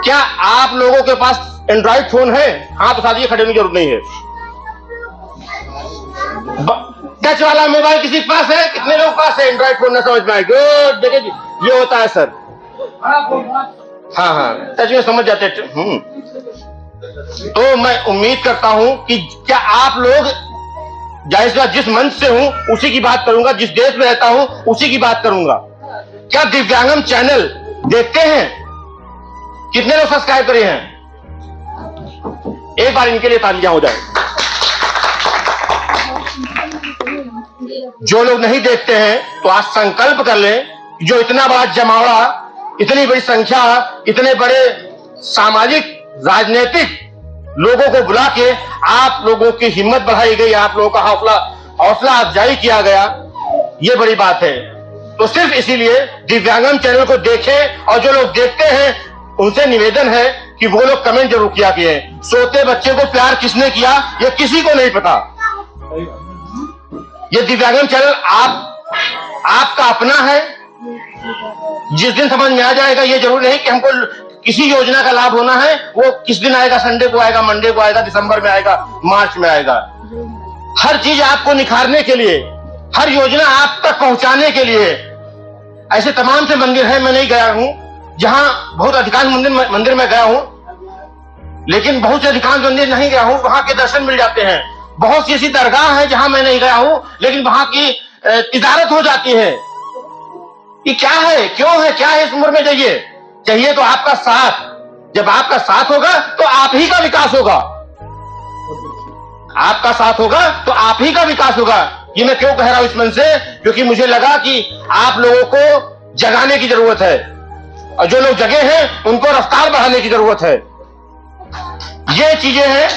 Speaker 15: क्या आप लोगों के पास एंड्रॉइड फोन है? हाँ तो साथ खड़े होने की जरूरत नहीं है। टच वाला मोबाइल किसी के पास है? कितने लोग पास है एंड्रॉइड फोन? ना समझ पाए? गुड, देखिए ये होता है सर। हाँ टच में समझ जाते हैं। तो मैं उम्मीद करता हूं कि क्या आप लोग, जाहिर बात जिस मंच से हूं उसी की बात करूंगा, जिस देश में रहता हूं उसी की बात करूंगा। क्या दिव्यांगम चैनल देखते हैं? कितने लोग सब्सक्राइब करे हैं? एक बार इनके लिए तालियां हो जाए। जो लोग नहीं देखते हैं तो आज संकल्प कर लें, जो इतना बड़ा जमावड़ा, इतनी बड़ी संख्या, इतने बड़े सामाजिक राजनीतिक लोगों को बुला के आप लोगों की हिम्मत बढ़ाई गई, आप लोगों का हौसला अफजाई किया गया, ये बड़ी बात है। तो सिर्फ इसीलिए दिव्यांगम चैनल को देखें, और जो लोग देखते हैं उनसे निवेदन है कि वो लोग कमेंट जरूर किया करें। सोते बच्चे को प्यार किसने किया ये किसी को नहीं पता। ये दिव्यांगम चैनल आपका अपना है। जिस दिन समझ में आ जाएगा, ये जरूरी नहीं कि हमको किसी योजना का लाभ होना है, वो किस दिन आएगा, संडे को आएगा, मंडे को आएगा, दिसंबर में आएगा, मार्च में आएगा। हर चीज आपको निखारने के लिए, हर योजना आप तक पहुंचाने के लिए। ऐसे तमाम से मंदिर हैं, मैं नहीं गया हूं, जहां बहुत अधिकांश मंदिर में गया हूं, लेकिन बहुत से अधिकांश मंदिर नहीं गया हूं, वहां के दर्शन मिल जाते हैं। बहुत सी ऐसी दरगाह है जहां मैं नहीं गया हूं, लेकिन वहां की तिजारत हो जाती है। ये क्या है, क्यों है, क्या है? इस उम्र में चाहिए तो आपका साथ। जब आपका साथ होगा तो आप ही का विकास होगा। आपका साथ होगा तो आप ही का विकास होगा। ये मैं क्यों कह रहा हूं इस मन से? क्योंकि मुझे लगा कि आप लोगों को जगाने की जरूरत है, और जो लोग जगे हैं उनको रफ्तार बढ़ाने की जरूरत है। ये चीजें हैं।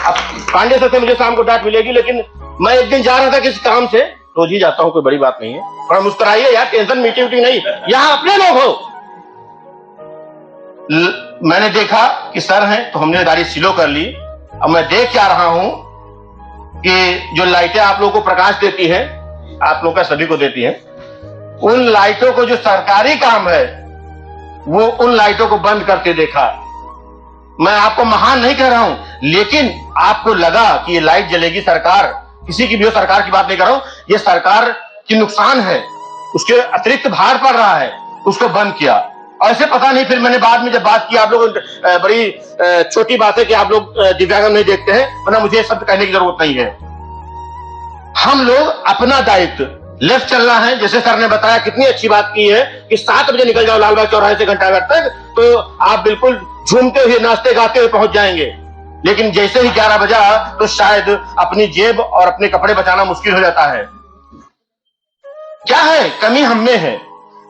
Speaker 15: अब पांडे सर से मुझे शाम को डांट मिलेगी, लेकिन मैं एक दिन जा रहा था किसी काम से, रोज ही जाता हूं, कोई बड़ी बात नहीं है। थोड़ा मुस्कुराइए यार, टेंशन मीटिंग नहीं, यहां अपने लोग हो। मैंने देखा कि सर हैं तो हमने गाड़ी स्लो कर ली। अब मैं देख क्या रहा हूं कि जो लाइटें आप लोगों को प्रकाश देती हैं, आप लोगों का सभी को देती हैं, उन लाइटों को, जो सरकारी काम है, वो उन लाइटों को बंद करके देखा। मैं आपको महान नहीं कह रहा हूं, लेकिन आपको लगा कि ये लाइट जलेगी, सरकार, किसी की भी हो, सरकार की बात नहीं कर रहा हूं, ये सरकार की नुकसान है, उसके अतिरिक्त भार पड़ रहा है, उसको बंद किया। ऐसे पता नहीं, फिर मैंने बाद में जब बात की, आप लोग बड़ी छोटी बात है कि आप लोग दिव्यांगम नहीं देखते हैं, वरना मुझे शब्द कहने की जरूरत नहीं है। हम लोग अपना दायित्व, लेफ्ट चलना है, जैसे सर ने बताया, कितनी अच्छी बात की है कि 7 बजे निकल जाओ लालबाग चौराहे से घंटाघर तक, तो आप बिल्कुल झूमते हुए, नाचते गाते हुए पहुंच जाएंगे। लेकिन जैसे ही 11 बजा तो शायद अपनी जेब और अपने कपड़े बचाना मुश्किल हो जाता है। क्या है? कमी हम में है।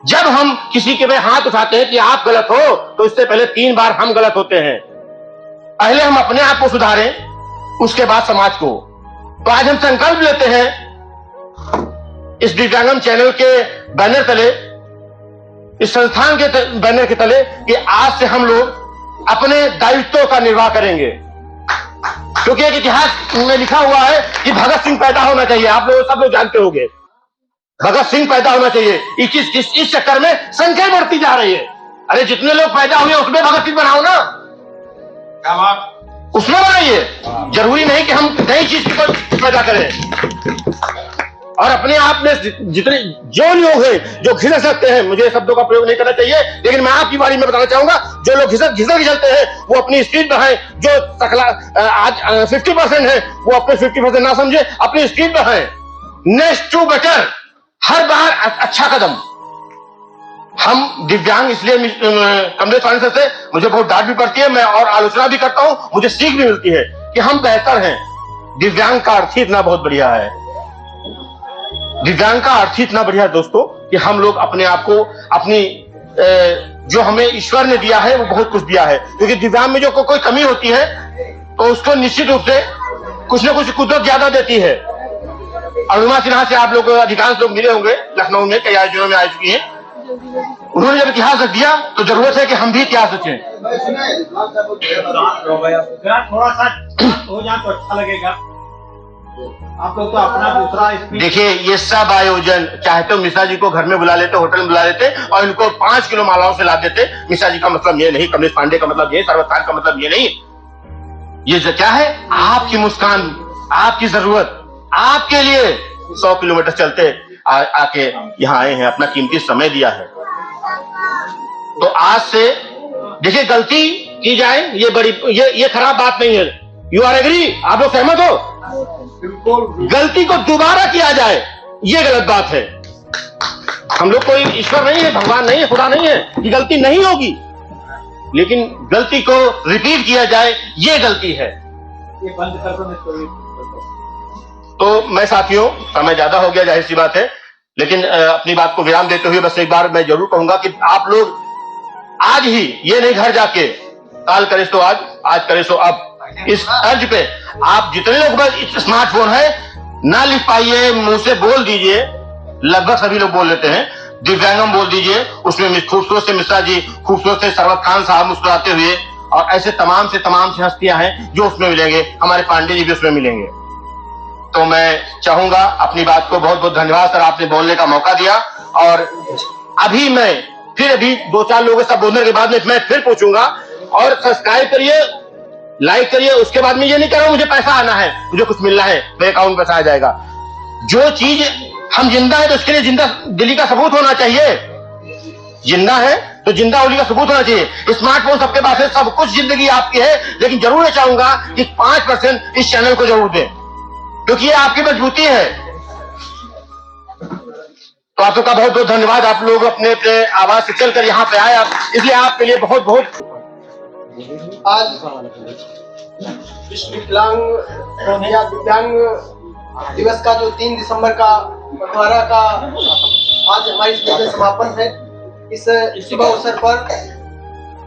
Speaker 15: जब हम किसी के पे हाथ उठाते हैं कि आप गलत हो, तो इससे पहले 3 बार हम गलत होते हैं। पहले हम अपने आप को सुधारें, उसके बाद समाज को। तो आज हम संकल्प लेते हैं इस दिव्यांगम चैनल के बैनर तले, इस संस्थान के बैनर के तले, कि आज से हम लोग अपने दायित्वों का निर्वाह करेंगे। क्योंकि एक इतिहास में लिखा हुआ है कि भगत सिंह पैदा होना चाहिए। आप लोग सब लोग जानते होंगे, भगत सिंह पैदा होना चाहिए। इस चक्कर में संख्या बढ़ती जा रही है। अरे जितने लोग पैदा हुए उसमें भगत सिंह बनाओ ना, उसमें बनाइए। जरूरी नहीं कि हम नई चीज की पैदा करें। और अपने आप में जितने जो लोग हैं जो घिसक सकते हैं, मुझे शब्दों का प्रयोग नहीं करना चाहिए, लेकिन मैं आपकी बारी में बताना चाहूंगा, जो लोग घिसक चलते हैं वो अपनी स्पीड बढ़ाएं। जो आज 50% है वो अपने 50% ना समझे, अपनी स्पीड बढ़ाएं। नेक्स्ट टू बेटर, हर बार अच्छा कदम। हम दिव्यांग, इसलिए कमलेश पांडे सर से मुझे बहुत डांट भी पड़ती है, मैं और आलोचना भी करता हूं, मुझे सीख भी मिलती है कि हम बेहतर हैं। दिव्यांग का अर्थ ही इतना बहुत बढ़िया है। दिव्यांग का अर्थ ही इतना बढ़िया है दोस्तों कि हम लोग अपने आप को, अपनी जो हमें ईश्वर ने दिया है वो बहुत कुछ दिया है। क्योंकि दिव्यांग में जो कोई कमी होती है तो उसको निश्चित रूप से कुछ ना कुछ कुदरत ज्यादा देती है। अरुणा सिन्हा से आप लोग अधिकांश लोग मिले होंगे, लखनऊ में कई आयोजनों में आ चुकी हैं। उन्होंने जब इतिहास रख दिया तो जरूरत है कि हम भी इतिहास रखें।
Speaker 1: थोड़ा सा हो जाए तो अच्छा लगेगा। आप लोग तो अपना दूसरा।
Speaker 15: देखिए, ये सब आयोजन चाहे तो मिश्रा जी को घर में बुला लेते, होटल में बुला लेते और इनको 5 किलो मालाओं से ला देते। मिश्रा जी का मतलब ये नहीं, कमलेश पांडे का मतलब ये, सर्वत खान का मतलब ये नहीं। ये क्या है? आपकी मुस्कान, आपकी जरूरत, आपके लिए 100 किलोमीटर चलते आके यहाँ आए हैं, अपना कीमती समय दिया है। तो आज से देखिए, गलती की जाए ये बड़ी, ये खराब बात नहीं है। You are agree? आप लोग सहमत हो? गलती को दोबारा किया जाए ये गलत बात है। हम लोग कोई ईश्वर नहीं है, भगवान नहीं है, खुदा नहीं है कि गलती नहीं होगी, लेकिन गलती को रिपीट किया जाए ये गलती है।
Speaker 1: ये बंद कर दो।
Speaker 15: तो मैं साथियों, समय ज्यादा हो गया, जाहिर सी बात है, लेकिन अपनी बात को विराम देते हुए बस एक बार मैं जरूर कहूंगा कि आप लोग आज ही, ये नहीं घर जाके, काल करे सो आज करे सो अब, इस अर्ज पे आप जितने लोग बस स्मार्टफोन है ना लिख पाइए, मुंह से बोल दीजिए। लगभग सभी लोग बोल लेते हैं, दिव्यांगम बोल दीजिए। उसमें खूबसूरत से मिश्रा जी, खूबसूरत से सर्वत खान साहब मुस्कुराते हुए, और ऐसे तमाम से हस्तियां हैं जो उसमें मिलेंगे। हमारे पांडे जी भी उसमें मिलेंगे। तो मैं चाहूंगा, अपनी बात को बहुत बहुत धन्यवाद सर, आपने बोलने का मौका दिया। और अभी मैं फिर 2-4 लोगों के साथ बोलने के बाद में मैं फिर पूछूंगा, और सब्सक्राइब करिए, लाइक करिए। उसके बाद में ये नहीं कह रहा हूं मुझे पैसा आना है, मुझे कुछ मिलना है, मेरे अकाउंट में पैसा आ जाएगा। जो चीज हम जिंदा है तो उसके लिए जिंदा दिली का सबूत होना चाहिए। जिंदा है तो जिंदा होली का सबूत होना चाहिए। स्मार्टफोन सबके पास है, सब कुछ जिंदगी आपकी है, लेकिन जरूर मैं चाहूंगा कि 5% इस चैनल को जरूर दें, क्योंकि ये आपकी मजबूती है। तो आप सबका बहुत बहुत धन्यवाद। आप लोग अपने अपने आवाज से चलकर यहाँ पे आए, इसलिए आपके लिए बहुत बहुत।
Speaker 16: आज विश्व विकलांग या दिव्यांग दिवस का जो 3 दिसंबर का पखवाड़ा का आज हमारी इसमें में समापन है। इस शुभ अवसर पर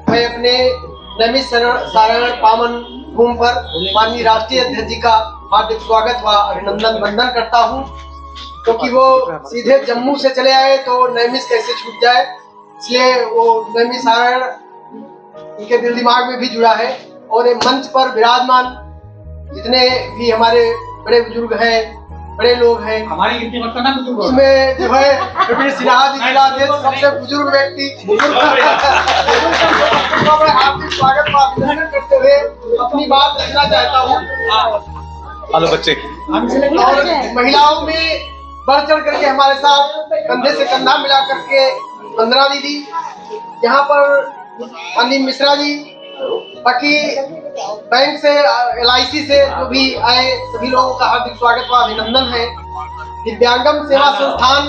Speaker 16: मैं अपने नैमिष सारण पावन भूमि पर माननीय राष्ट्रीय अध्यक्ष जी का हार्दिक स्वागत व अभिनंदन वंदन करता हूँ, क्योंकि वो सीधे जम्मू से चले आए तो नैमिष कैसे छूट जाए, इसलिए वो नैमिष सारण उनके दिल दिमाग में भी जुड़ा है। और ये मंच पर विराजमान जितने भी हमारे बड़े बुजुर्ग हैं, बड़े लोग हैं, हमारी गिनती मत करना बुजुर्ग, उसमें जो है प्रवीण सिन्हा जी जिला अध्यक्ष सबसे बुजुर्ग व्यक्ति, हार्दिक स्वागत व अभिनंदन करते हुए अपनी बात रखना चाहता हूँ।
Speaker 5: हेलो बच्चे।
Speaker 16: और महिलाओं में बढ़ चढ़ करके हमारे साथ कंधे से कंधा मिला करके वंदना दीदी, यहाँ पर माननीय मिश्रा जी, बाकी बैंक से LIC से जो भी आए सभी लोगों का हार्दिक स्वागत व अभिनंदन है। दिव्यांगम सेवा संस्थान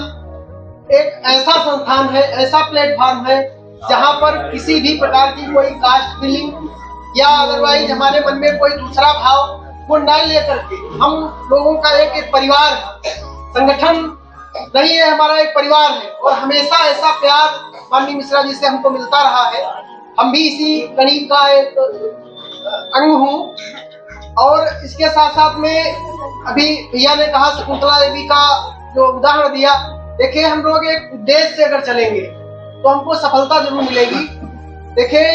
Speaker 16: एक ऐसा संस्थान है, ऐसा प्लेटफॉर्म है जहां पर किसी भी प्रकार की कोई कास्ट फीलिंग या अदरवाइज हमारे मन में कोई दूसरा भाव वो न लेकर के हम लोगों का एक परिवार है, संगठन नहीं है, हमारा एक परिवार है और हमेशा ऐसा प्यार माननीय मिश्रा जी से हमको मिलता रहा है। हम भी इसी कड़ी का एक अंग हूँ। और इसके साथ साथ में अभी भैया ने कहा शकुंतला देवी का जो उदाहरण दिया, देखिए हम लोग एक उद्देश्य से अगर चलेंगे तो हमको सफलता जरूर मिलेगी। देखिए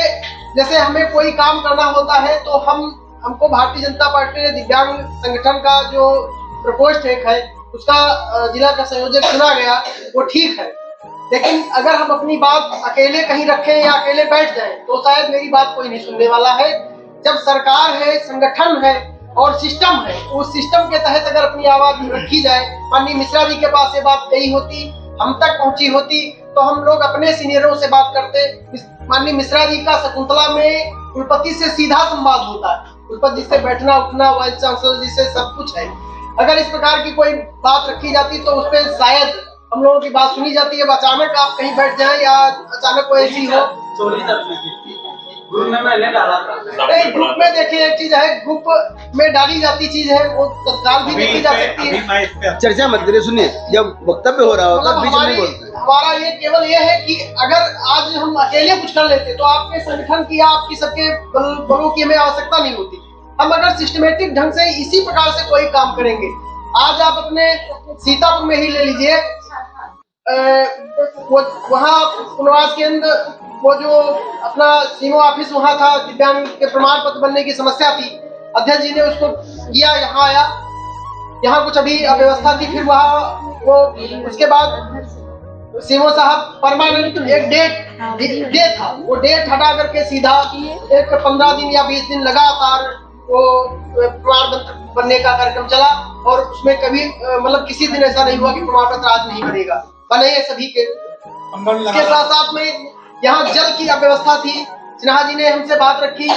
Speaker 16: जैसे हमें कोई काम करना होता है तो हमको भारतीय जनता पार्टी ने दिव्यांग संगठन का जो प्रकोष्ठ एक है उसका जिला का संयोजक चुना गया, वो ठीक है। लेकिन अगर हम अपनी बात अकेले कहीं रखें या अकेले बैठ जाएं तो शायद मेरी बात कोई नहीं सुनने वाला है। जब सरकार है, संगठन है और सिस्टम है, उस सिस्टम के तहत अगर अपनी आवाज रखी जाए, माननीय मिश्रा जी के पास ये बात गई होती, हम तक पहुंची होती, तो हम लोग अपने सीनियरों से बात करते। माननीय मिश्रा जी का शकुंतला में कुलपति से सीधा संवाद होता है, कुलपति जी से बैठना उठना, वाइस चांसलर जी से सब कुछ है। अगर इस प्रकार की कोई बात रखी जाती तो उस पर शायद हम लोगों की बात सुनी जाती है। अचानक आप कहीं बैठ जाएं या अचानक कोई ऐसी हो ग्रुप में मैंने डाला था, नहीं ग्रुप में देखिए एक चीज है, ग्रुप में डाली जाती चीज है वो तत्काल भी देखी जा सकती है।
Speaker 9: चर्चा मत करिए, सुनिए, जब वक्तव्य हो रहा होता है बीच में नहीं बोलते।
Speaker 16: हमारा ये केवल ये है कि अगर आज हम अकेले कुछ कर लेते तो आपके संगठन की या आपकी सबके बलों की हमें आवश्यकता नहीं होती। हम अगर सिस्टमेटिक ढंग से इसी प्रकार से कोई काम करेंगे, आज आप अपने सीतापुर में ही ले लीजिए, वहाँ पुनर्वास केंद्र वो जो अपना सीमो ऑफिस वहाँ था, दिव्यांग के प्रमाण पत्र बनने की समस्या थी, अध्यक्ष जी ने उसको किया, यहाँ आया, यहाँ कुछ अभी अव्यवस्था थी, फिर वहाँ वो उसके बाद सीमो साहब परमानेंट एक डेट था, वो डेट हटा करके सीधा एक 15 दिन या 20 दिन लगातार वो प्रमाण पत्र बनने का कार्यक्रम चला और उसमें कभी मतलब किसी दिन ऐसा नहीं हुआ कि प्रमाण पत्र आज नहीं बनेगा, बने सभी के। इसके साथ साथ में यहाँ जल की अव्यवस्था थी, सिन्हा जी ने हमसे बात रखी,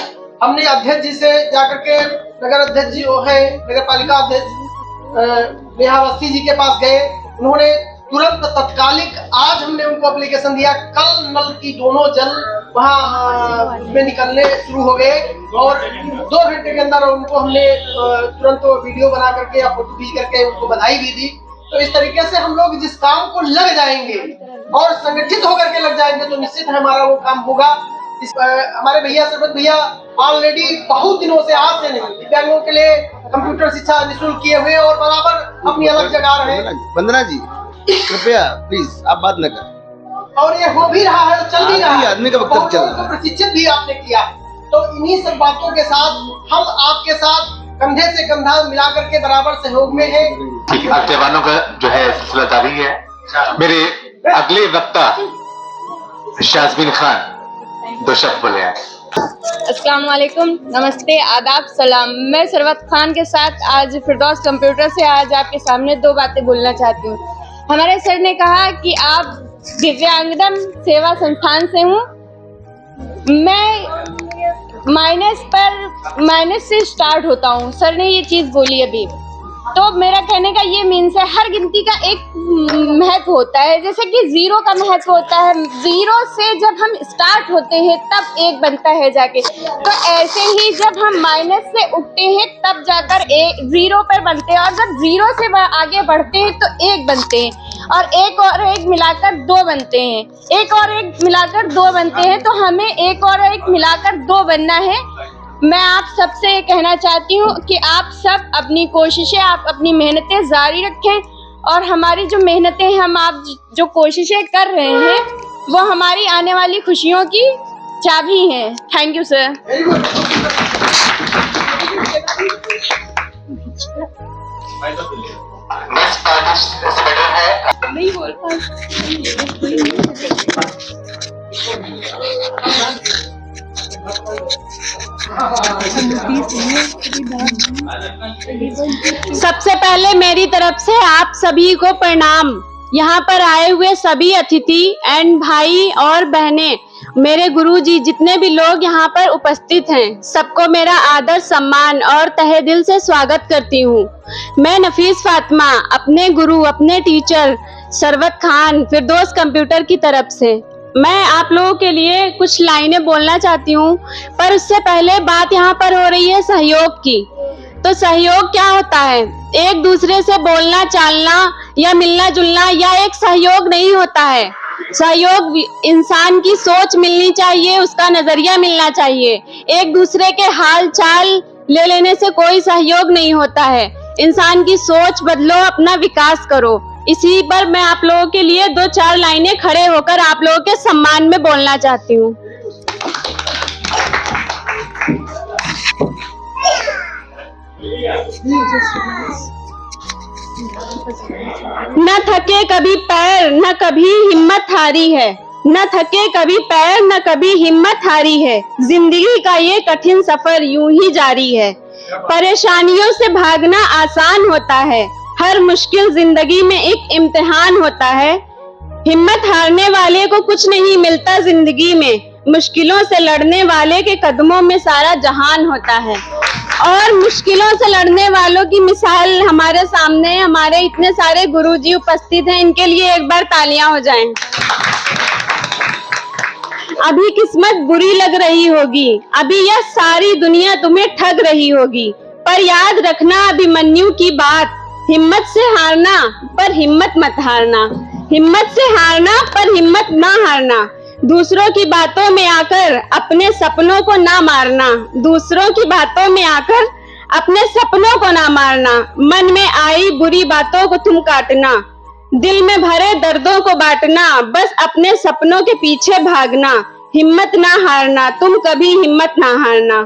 Speaker 16: हमने अध्यक्ष जी से जाकर के नगर अध्यक्ष जी है, नगर पालिका अध्यक्ष नेहा अवस्थी जी के पास गए, उन्होंने तुरंत तत्कालिक आज हमने उनको एप्लीकेशन दिया, कल नल की दोनों जल वहाँ में निकलने शुरू हो गए और 2 घंटे के अंदर उनको हमने तुरंत वीडियो बना करके या फोटो खींच करके उनको बधाई भी दी। तो इस तरीके से हम लोग जिस काम को लग जाएंगे और संगठित होकर के लग जाएंगे तो निश्चित हमारा वो काम होगा। हमारे भैया सरपंच भैया ऑलरेडी बहुत दिनों से आज से नहीं दिव्यांगों के लिए कंप्यूटर शिक्षा निःशुल्क किए हुए और बराबर अपनी अलग जगह रहे।
Speaker 9: वंदना जी कृपया प्लीज आप बात न करें।
Speaker 16: और ये हो भी रहा है, चल भी रहा है,
Speaker 9: आदमी का वक्तव्य चल रहा है,
Speaker 16: प्रशिक्षित भी आपने किया है। तो इन्हीं सब बातों के साथ हम आपके साथ कंधे से कंधा मिलाकर के बराबर सहयोग में है।
Speaker 17: आप जवानों का जो है सिलसिला जारी है। मेरे अगले वक्ता शाज़मीन खान 2 शब्द बोले हैं।
Speaker 8: अस्सलाम वालेकुम, नमस्ते, आदाब, सलाम। मैं सरवत खान के साथ आज फिरदौस कंप्यूटर से आज आपके सामने 2 बातें बोलना चाहती हूँ। हमारे सर ने कहा कि आप दिव्यांगदम सेवा संस्थान से हूँ, मैं माइनस से स्टार्ट होता हूँ, सर ने ये चीज बोली अभी। तो मेरा कहने का ये मीन्स है हर गिनती का एक महत्व होता है, जैसे कि 0 का महत्व होता है, 0 से जब हम स्टार्ट होते हैं तब 1 बनता है जाके, तो ऐसे ही जब हम माइनस से उठते हैं तब जाकर 0 पर बनते हैं और जब 0 से आगे बढ़ते हैं तो 1 बनते हैं और 1 और 1 मिलाकर 2 बनते हैं, 1 और 1 मिलाकर 2 बनते हैं, तो हमें 1 और 1 मिलाकर 2 बनना है। मैं आप सबसे ये कहना चाहती हूँ कि आप सब अपनी कोशिशें, आप अपनी मेहनतें जारी रखें और हमारी जो मेहनतें हैं, हम आप जो कोशिशें कर रहे हैं वो हमारी आने वाली खुशियों की चाबी हैं। Thank you sir. नहीं बोल
Speaker 18: सबसे पहले मेरी तरफ से आप सभी को प्रणाम। यहाँ पर आए हुए सभी अतिथि एंड भाई और बहनें मेरे गुरुजी, जितने भी लोग यहाँ पर उपस्थित हैं, सबको मेरा आदर सम्मान और तहे दिल से स्वागत करती हूँ। मैं नफीस फातिमा अपने गुरु, अपने टीचर सरवत खान फिरदौस कंप्यूटर की तरफ से मैं आप लोगों के लिए कुछ लाइनें बोलना चाहती हूँ। पर उससे पहले बात यहाँ पर हो रही है सहयोग की। तो सहयोग क्या होता है? एक दूसरे से बोलना चालना या मिलना जुलना या एक सहयोग नहीं होता है। सहयोग इंसान की सोच मिलनी चाहिए, उसका नजरिया मिलना चाहिए। एक दूसरे के हाल चाल ले लेने से कोई सहयोग नहीं होता है। इंसान की सोच बदलो, अपना विकास करो। इसी पर मैं आप लोगों के लिए 2-4 लाइनें खड़े होकर आप लोगों के सम्मान में बोलना चाहती हूँ। न थके कभी पैर, न कभी हिम्मत हारी है। न थके कभी पैर, न कभी हिम्मत हारी है। जिंदगी का ये कठिन सफर यूं ही जारी है। परेशानियों से भागना आसान होता है। हर मुश्किल जिंदगी में एक इम्तिहान होता है। हिम्मत हारने वाले को कुछ नहीं मिलता जिंदगी में। मुश्किलों से लड़ने वाले के कदमों में सारा जहान होता है। और मुश्किलों से लड़ने वालों की मिसाल हमारे सामने, हमारे इतने सारे गुरुजी उपस्थित हैं, इनके लिए एक बार तालियां हो जाएं। अभी किस्मत बुरी लग रही होगी, अभी यह सारी दुनिया तुम्हें ठग रही होगी, पर याद रखना अभिमन्यु की बात, हिम्मत से हारना पर हिम्मत मत हारना। हिम्मत से हारना पर हिम्मत ना हारना। दूसरों की बातों में आकर अपने सपनों को ना मारना। दूसरों की बातों में आकर अपने सपनों को ना मारना। मन में आई बुरी बातों को तुम काटना। दिल में भरे दर्दों को बांटना। बस अपने सपनों के पीछे भागना। हिम्मत ना हारना, तुम कभी हिम्मत ना हारना।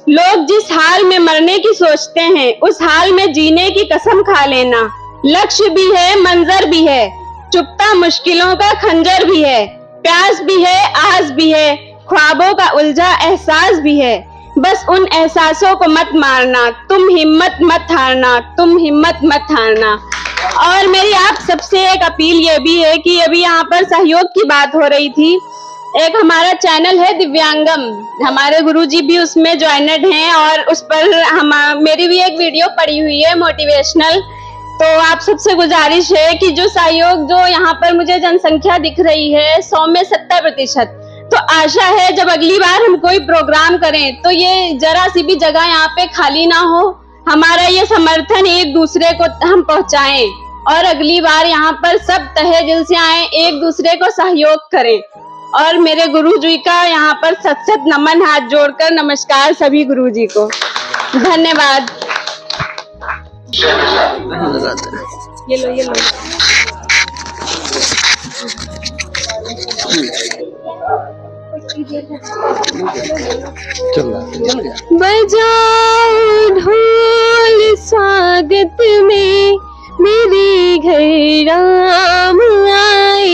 Speaker 18: लोग जिस हाल में मरने की सोचते हैं, उस हाल में जीने की कसम खा लेना। लक्ष्य भी है, मंजर भी है, चुपता मुश्किलों का खंजर भी है। प्यास भी है, आस भी है, ख्वाबों का उलझा एहसास भी है। बस उन एहसासों को मत मारना। तुम हिम्मत मत हारना, तुम हिम्मत मत हारना। और मेरी आप सबसे एक अपील ये भी है कि अभी यहाँ पर सहयोग की बात हो रही थी। एक हमारा चैनल है दिव्यांगम, हमारे गुरुजी भी उसमें ज्वाइनड हैं और उस पर मेरी भी एक वीडियो पड़ी हुई है मोटिवेशनल। तो आप सबसे गुजारिश है कि जो सहयोग, जो यहाँ पर मुझे जनसंख्या दिख रही है 100 में 70%, तो आशा है जब अगली बार हम कोई प्रोग्राम करें तो ये जरा सी भी जगह यहाँ पे खाली ना हो। हमारा ये समर्थन एक दूसरे को हम पहुंचाएं और अगली बार यहाँ पर सब तहे दिल से आए, एक दूसरे को सहयोग करें। और मेरे गुरुजी का यहाँ पर सत नमन, हाथ जोड़कर नमस्कार सभी गुरुजी को। धन्यवाद। ये लो ये लो। बजाओ ढोल स्वागत में, मेरे घर राम आए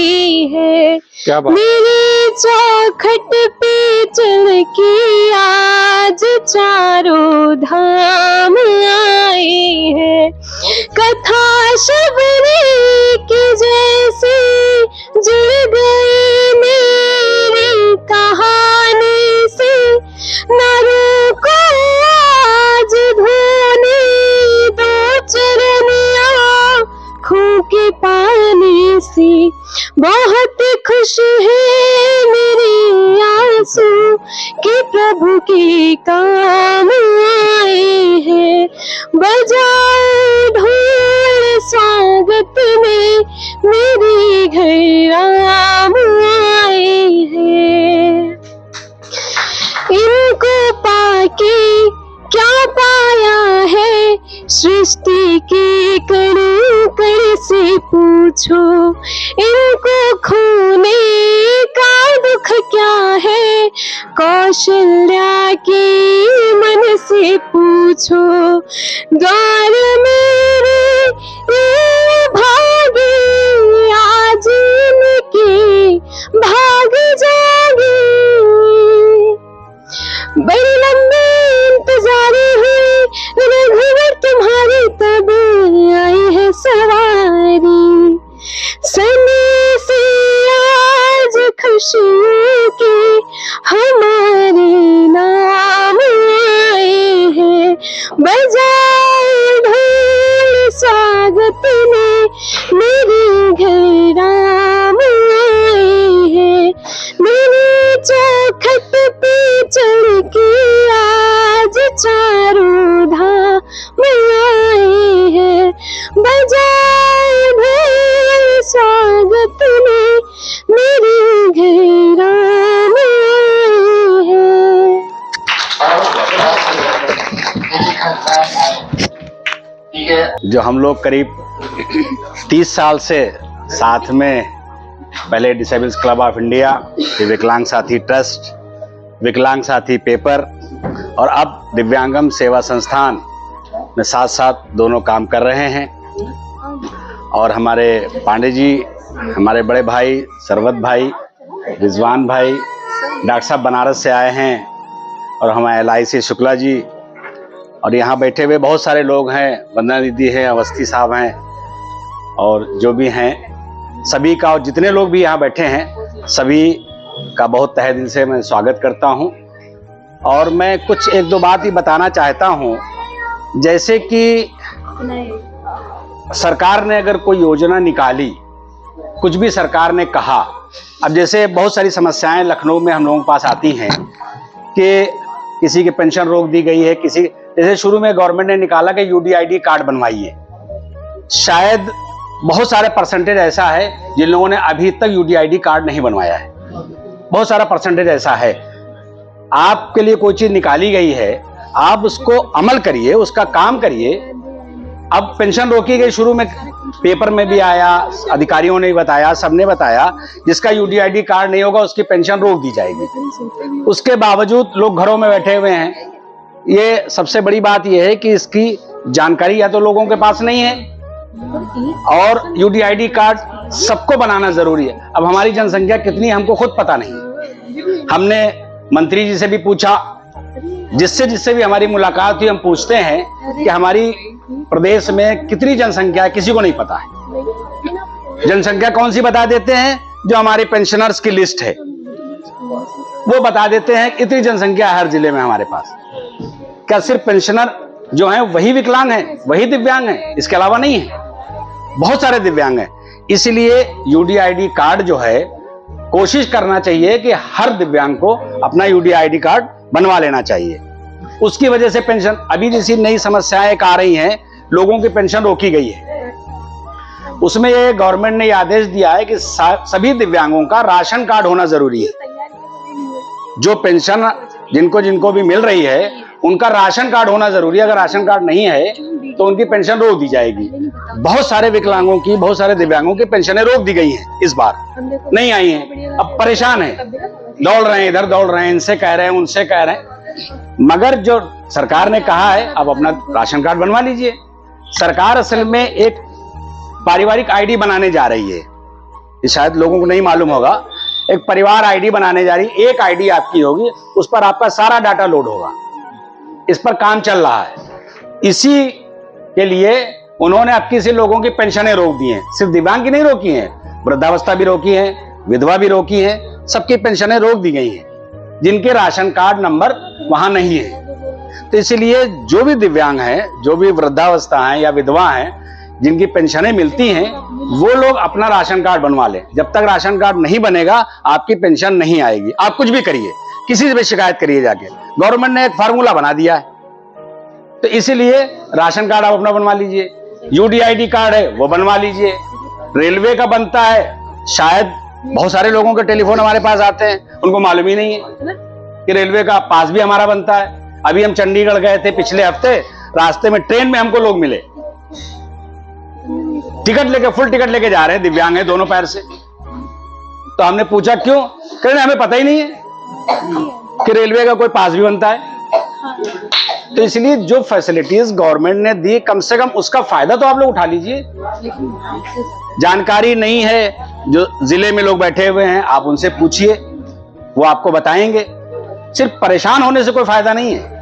Speaker 18: हैं। मेरे चौखट पे चल के आज चारों धाम आए हैं। कथा शबरी के जैसे जुड़ गए मेरी कहानी से। नरों को आज धोने दो चरनिया खूं के पानी से। बहुत खुश है मेरी आंसू कि प्रभु के काम आए हैं। बजाओ ढोल स्वागत में, मेरे घर राम आए हैं। इनको पाके क्या पाया है, सृष्टि के कण कण से पूछो। इनको खोने का दुख क्या है, कौशल्या के मन से पूछो। द्वार मेरे ये भागे, आज इनके भाग जागे। बड़ी लंबी इंतजारी हुई रघुवर तुम्हारी, तब आई है सवारी। सने से आज खुशियों की
Speaker 19: लोग करीब 30 साल से साथ में, पहले डिसेबल्स क्लब ऑफ इंडिया, फिर विकलांग साथी ट्रस्ट, विकलांग साथी पेपर और अब दिव्यांगम सेवा संस्थान में साथ साथ दोनों काम कर रहे हैं। और हमारे पांडे जी, हमारे बड़े भाई सरवत भाई, रिजवान भाई, डॉक्टर साहब बनारस से आए हैं, और हमारे LIC शुक्ला जी, और यहाँ बैठे हुए बहुत सारे लोग हैं, वंदना दीदी हैं, अवस्थी साहब हैं, और जो भी हैं सभी का, और जितने लोग भी यहाँ बैठे हैं सभी का बहुत तहे दिल से मैं स्वागत करता हूँ। और मैं कुछ एक दो बात ही बताना चाहता हूँ, जैसे कि सरकार ने अगर कोई योजना निकाली, कुछ भी सरकार ने कहा, अब जैसे बहुत सारी समस्याएं लखनऊ में हम लोगों के पास आती हैं कि किसी की पेंशन रोक दी गई है, किसी, जैसे शुरू में गवर्नमेंट ने निकाला कि UDID कार्ड बनवाइए, शायद बहुत सारे परसेंटेज ऐसा है जिन लोगों ने अभी तक UDID कार्ड नहीं बनवाया है, बहुत सारा परसेंटेज ऐसा है। आपके लिए कोई चीज निकाली गई है, आप उसको अमल करिए, उसका काम करिए। अब पेंशन रोकी गई, शुरू में पेपर में भी आया, अधिकारियों ने बताया, सबने बताया, जिसका UDID कार्ड नहीं होगा उसकी पेंशन रोक दी जाएगी। उसके बावजूद लोग घरों में बैठे हुए हैं। ये सबसे बड़ी बात यह है कि इसकी जानकारी या तो लोगों के पास नहीं है, और UDID कार्ड सबको बनाना जरूरी है। अब हमारी जनसंख्या कितनी हमको खुद पता नहीं। हमने मंत्री जी से भी पूछा, जिससे भी हमारी मुलाकात हुई, हम पूछते हैं कि हमारी प्रदेश में कितनी जनसंख्या है, किसी को नहीं पता है। जनसंख्या कौन सी बता देते हैं, जो हमारे पेंशनर्स की लिस्ट है वो बता देते हैं इतनी जनसंख्या है हर जिले में हमारे पास। क्या सिर्फ पेंशनर जो हैं वही विकलांग हैं, वही दिव्यांग हैं? इसके अलावा नहीं है, बहुत सारे दिव्यांग हैं। इसलिए UDID कार्ड जो है, कोशिश करना चाहिए कि हर दिव्यांग को अपना UDID कार्ड बनवा लेना चाहिए। उसकी वजह से पेंशन, अभी जैसी नई समस्याएं आ रही हैं, लोगों की पेंशन रोकी गई है, उसमें ये गवर्नमेंट ने आदेश दिया है कि सभी दिव्यांगों का राशन कार्ड होना जरूरी है। जो पेंशन जिनको भी मिल रही है उनका राशन कार्ड होना जरूरी है। अगर राशन कार्ड नहीं है तो उनकी पेंशन रोक दी जाएगी। बहुत सारे विकलांगों की, बहुत सारे दिव्यांगों की पेंशनें रोक दी गई हैं, इस बार नहीं आई हैं। अब परेशान है, दौड़ रहे हैं, इधर दौड़ रहे हैं, इनसे कह रहे हैं, उनसे कह रहे हैं, मगर जो सरकार ने कहा है अब अपना राशन कार्ड बनवा लीजिए। सरकार असल में एक पारिवारिक ID बनाने जा रही है, ये शायद लोगों को नहीं मालूम होगा। एक परिवार ID बनाने जा रही है, एक ID आपकी होगी, उस पर आपका सारा डाटा लोड होगा। इस पर काम चल रहा है। इसी के लिए उन्होंने अब किसी लोगों की पेंशनें रोक दी हैं, सिर्फ दिव्यांग की नहीं रोकी हैं, वृद्धावस्था भी रोकी है, विधवा भी रोकी है, सबकी पेंशनें रोक दी गई हैं जिनके राशन कार्ड नंबर वहां नहीं है। तो इसलिए जो भी दिव्यांग हैं, जो भी वृद्धावस्था हैं या विधवा हैं, जिनकी पेंशनें मिलती हैं, वो लोग अपना राशन कार्ड बनवा लें। जब तक राशन कार्ड नहीं बनेगा आपकी पेंशन नहीं आएगी। आप कुछ भी करिए, किसी से भी शिकायत करिए जाके, गवर्नमेंट ने एक फार्मूला बना दिया है। तो इसीलिए राशन कार्ड आप अपना बनवा लीजिए, UDID कार्ड है वो बनवा लीजिए। रेलवे का बनता है, शायद बहुत सारे लोगों के टेलीफोन हमारे पास आते हैं, उनको मालूम ही नहीं है कि रेलवे का पास भी हमारा बनता है। अभी हम चंडीगढ़ गए थे पिछले हफ्ते, रास्ते में ट्रेन में हमको लोग मिले, टिकट लेके, फुल टिकट लेके जा रहे हैं, दिव्यांग है दोनों पैर से। तो हमने पूछा क्यों, कह रहे हमें पता ही नहीं है कि रेलवे का कोई पास भी बनता है। तो इसलिए जो फैसिलिटीज गवर्नमेंट ने दी, कम से कम उसका फायदा तो आप लोग उठा लीजिए। जानकारी नहीं है, जो जिले में लोग बैठे हुए हैं, आप उनसे पूछिए, वो आपको बताएंगे। सिर्फ परेशान होने से कोई फायदा नहीं है,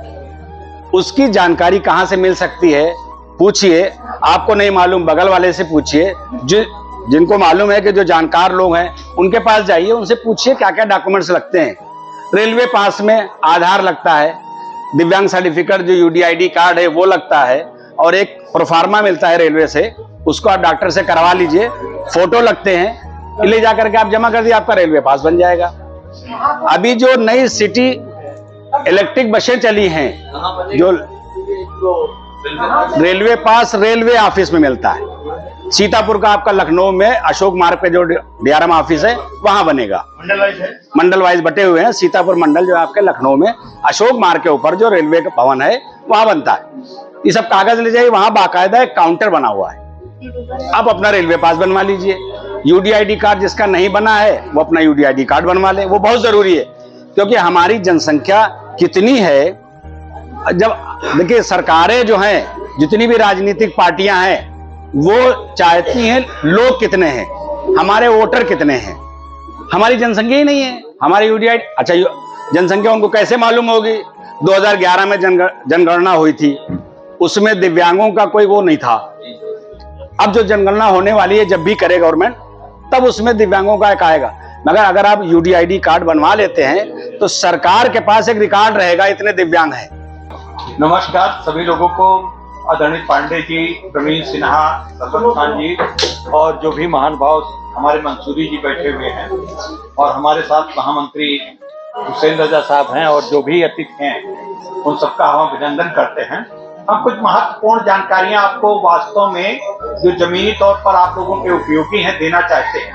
Speaker 19: उसकी जानकारी कहां से मिल सकती है पूछिए। आपको नहीं मालूम, बगल वाले से पूछिए, जिनको मालूम है कि जो जानकार लोग हैं उनके पास जाइए, उनसे पूछिए क्या क्या डॉक्यूमेंट्स लगते हैं। रेलवे पास में आधार लगता है, दिव्यांग सर्टिफिकेट जो UDID कार्ड है वो लगता है, और एक प्रोफार्मा मिलता है रेलवे से, उसको आप डॉक्टर से करवा लीजिए। फोटो लगते हैं, ले जाकर के आप जमा कर दिए, आपका रेलवे पास बन जाएगा। अभी जो नई सिटी इलेक्ट्रिक बसें चली हैं, जो रेलवे पास रेलवे ऑफिस में मिलता है, सीतापुर का आपका लखनऊ में अशोक मार्ग पे जो DRM ऑफिस है वहां बनेगा, मंडल वाइज बटे हुए हैं। सीतापुर मंडल जो है आपके लखनऊ में अशोक मार्ग के ऊपर जो रेलवे का भवन है वहां बनता है। ये सब कागज ले जाइए, वहां बाकायदा एक काउंटर बना हुआ है। आप अपना रेलवे पास बनवा लीजिए। यूडीआईडी कार्ड जिसका नहीं बना है वो अपना यूडीआईडी कार्ड बनवा ले, वो बहुत जरूरी है। क्योंकि हमारी जनसंख्या कितनी है, जब देखिए सरकारें जो हैं, जितनी भी राजनीतिक पार्टियां हैं, वो चाहती हैं लोग कितने हैं, हमारे वोटर कितने हैं। हमारी जनसंख्या ही नहीं है, हमारी यूडीआईडी। अच्छा, जनसंख्या उनको कैसे मालूम होगी? 2011 में जनगणना हुई थी, उसमें दिव्यांगों का कोई वो नहीं था। अब जो जनगणना होने वाली है, जब भी करे गवर्नमेंट, तब उसमें दिव्यांगों का एक आएगा। मगर अगर आप यूडीआईडी कार्ड बनवा लेते हैं तो सरकार के पास एक रिकॉर्ड रहेगा इतने दिव्यांग हैं।
Speaker 5: नमस्कार सभी लोगों को। आदरणीय पांडे जी, प्रवीण सिन्हा, रतन खान जी और जो भी महान भाव हमारे मंसूरी जी बैठे हुए हैं, और हमारे साथ महामंत्री हुसैन रजा साहब हैं, और जो भी अतिथि हैं उन सबका हम अभिनंदन करते हैं। हम कुछ महत्वपूर्ण जानकारियां आपको वास्तव में जो जमीनी तौर पर आप लोगों के उपयोगी हैं देना चाहते हैं,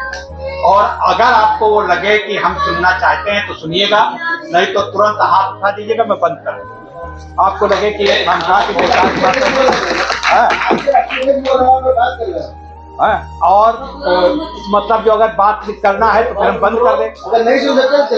Speaker 5: और अगर आपको वो लगे कि हम सुनना चाहते हैं तो सुनिएगा, नहीं तो तुरंत हाथ उठा दीजिएगा, मैं बंद कर दूंगा। आपको लगे कि ये खानखा की और मतलब जो अगर बात करना है तो फिर हम बंद कर दें, अगर नहीं सुन सकते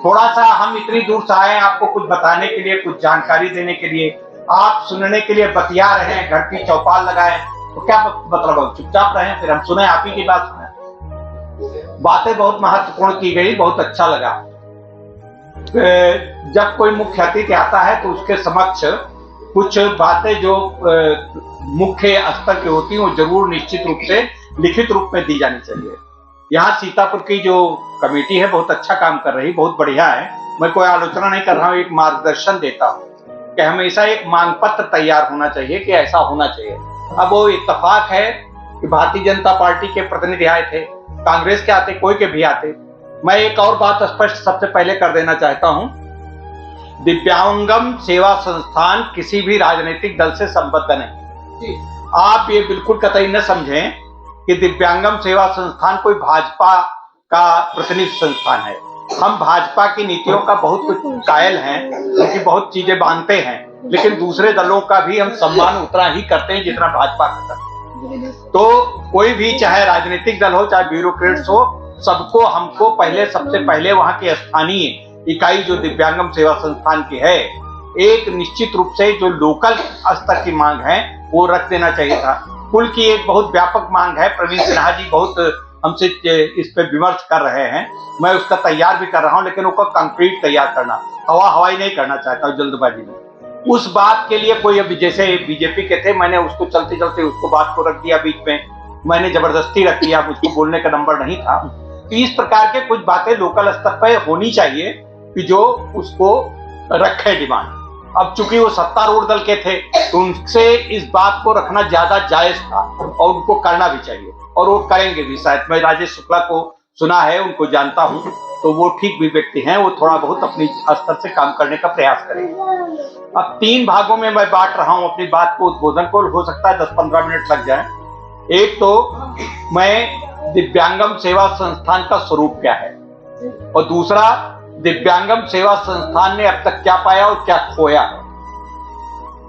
Speaker 5: थोड़ा सा हम इतनी दूर से आए आपको कुछ बताने के लिए, कुछ जानकारी देने के लिए। आप सुनने के लिए बतिया रहे हैं, घर की चौपाल लगाए, तो क्या मतलब चुपचाप रहे, फिर हम सुने, आप ही की बात सुने। बातें बहुत महत्वपूर्ण की गई, बहुत अच्छा लगा। जब कोई मुख्य अतिथि आता है तो उसके समक्ष कुछ बातें जो मुख्य स्तर की होती हैं वो जरूर निश्चित रूप से लिखित रूप में दी जानी चाहिए। यहाँ सीतापुर की जो कमेटी है बहुत अच्छा काम कर रही, बहुत बढ़िया है। मैं कोई आलोचना नहीं कर रहा हूँ, एक मार्गदर्शन देता हूँ कि हमेशा एक मांग पत्र तैयार होना चाहिए कि ऐसा होना चाहिए। अब वो इत्तेफाक है कि भारतीय जनता पार्टी के प्रतिनिधि आए थे, कांग्रेस के आते, कोई के भी आते। मैं एक और बात स्पष्ट सबसे पहले कर देना चाहता हूं, दिव्यांगम सेवा संस्थान किसी भी राजनीतिक दल से संबद्ध नहीं। आप ये बिल्कुल कतई न समझें कि दिव्यांगम सेवा संस्थान कोई भाजपा का प्रतिनिधि संस्थान है। हम भाजपा की नीतियों का बहुत कुछ कायल हैं, उनकी बहुत चीजें मानते हैं, लेकिन दूसरे दलों का भी हम सम्मान उतना ही करते हैं जितना भाजपा का करते हैं। तो कोई भी, चाहे राजनीतिक दल हो, चाहे ब्यूरोक्रेट्स हो, सबको हमको पहले सबसे पहले वहां की स्थानीय इकाई जो दिव्यांगम सेवा संस्थान की है, एक निश्चित रूप से जो लोकल स्तर की मांग है वो रख देना चाहिए था। कुल की एक बहुत व्यापक मांग है, प्रवीण सिन्हा जी बहुत हमसे इस पे विमर्श कर रहे हैं, मैं उसका तैयार भी कर रहा हूं, लेकिन उसका कंक्रीट तैयार करना, हवाई नहीं करना चाहता हूं जल्दबाजी में। उस बात के लिए कोई, अभी जैसे बीजेपी के थे, मैंने उसको चलते चलते उसको बात को रख दिया बीच में, मैंने जबरदस्ती रख दिया, मुझको बोलने का नंबर नहीं था। तो इस प्रकार के कुछ बातें लोकल स्तर पर होनी चाहिए कि जो उसको रखे डिमांड। अब चूंकि वो सत्तारूढ़ दल के थे तो उनसे इस बात को रखना ज्यादा जायज था और उनको करना भी चाहिए, और वो करेंगे भी शायद। मैं राजेश शुक्ला को सुना है, उनको जानता हूं, तो वो ठीक भी व्यक्ति हैं, वो थोड़ा बहुत अपनी स्तर से काम करने का प्रयास करेंगे। अब 3 भागों में मैं बांट रहा हूं अपनी बात को, उद्बोधन को, हो सकता है 10-15 मिनट लग जाए। एक तो मैं दिव्यांगम सेवा संस्थान का स्वरूप क्या है, और दूसरा दिव्यांगम सेवा संस्थान ने अब तक क्या पाया और क्या खोया है,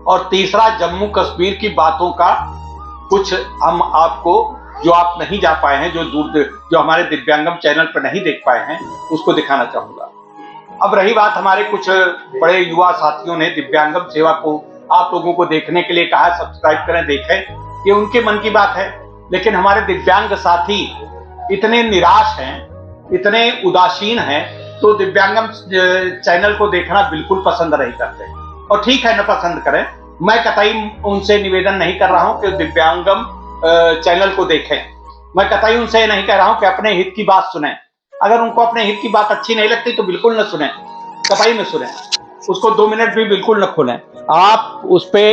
Speaker 5: और तीसरा जम्मू कश्मीर की बातों का कुछ हम आपको, जो आप नहीं जा पाए हैं, जो हमारे दिव्यांगम चैनल पर नहीं देख पाए हैं, उसको दिखाना चाहूंगा। अब रही बात, हमारे कुछ बड़े युवा साथियों ने दिव्यांगम सेवा को आप लोगों को देखने के लिए कहा, सब्सक्राइब करें, देखें, ये उनके मन की बात है। लेकिन हमारे दिव्यांग साथी इतने निराश हैं, इतने उदासीन हैं, तो दिव्यांगम चैनल को देखना बिल्कुल पसंद नहीं करते। और ठीक है, न पसंद करें, मैं कतई उनसे निवेदन नहीं कर रहा हूं कि दिव्यांगम चैनल को देखें। मैं कतई उनसे नहीं कह रहा हूं कि अपने हित की बात सुने। अगर उनको अपने हित की बात अच्छी नहीं लगती तो बिल्कुल न सुने, कतई न सुने, उसको 2 मिनट भी बिल्कुल न खोलें। आप उस पे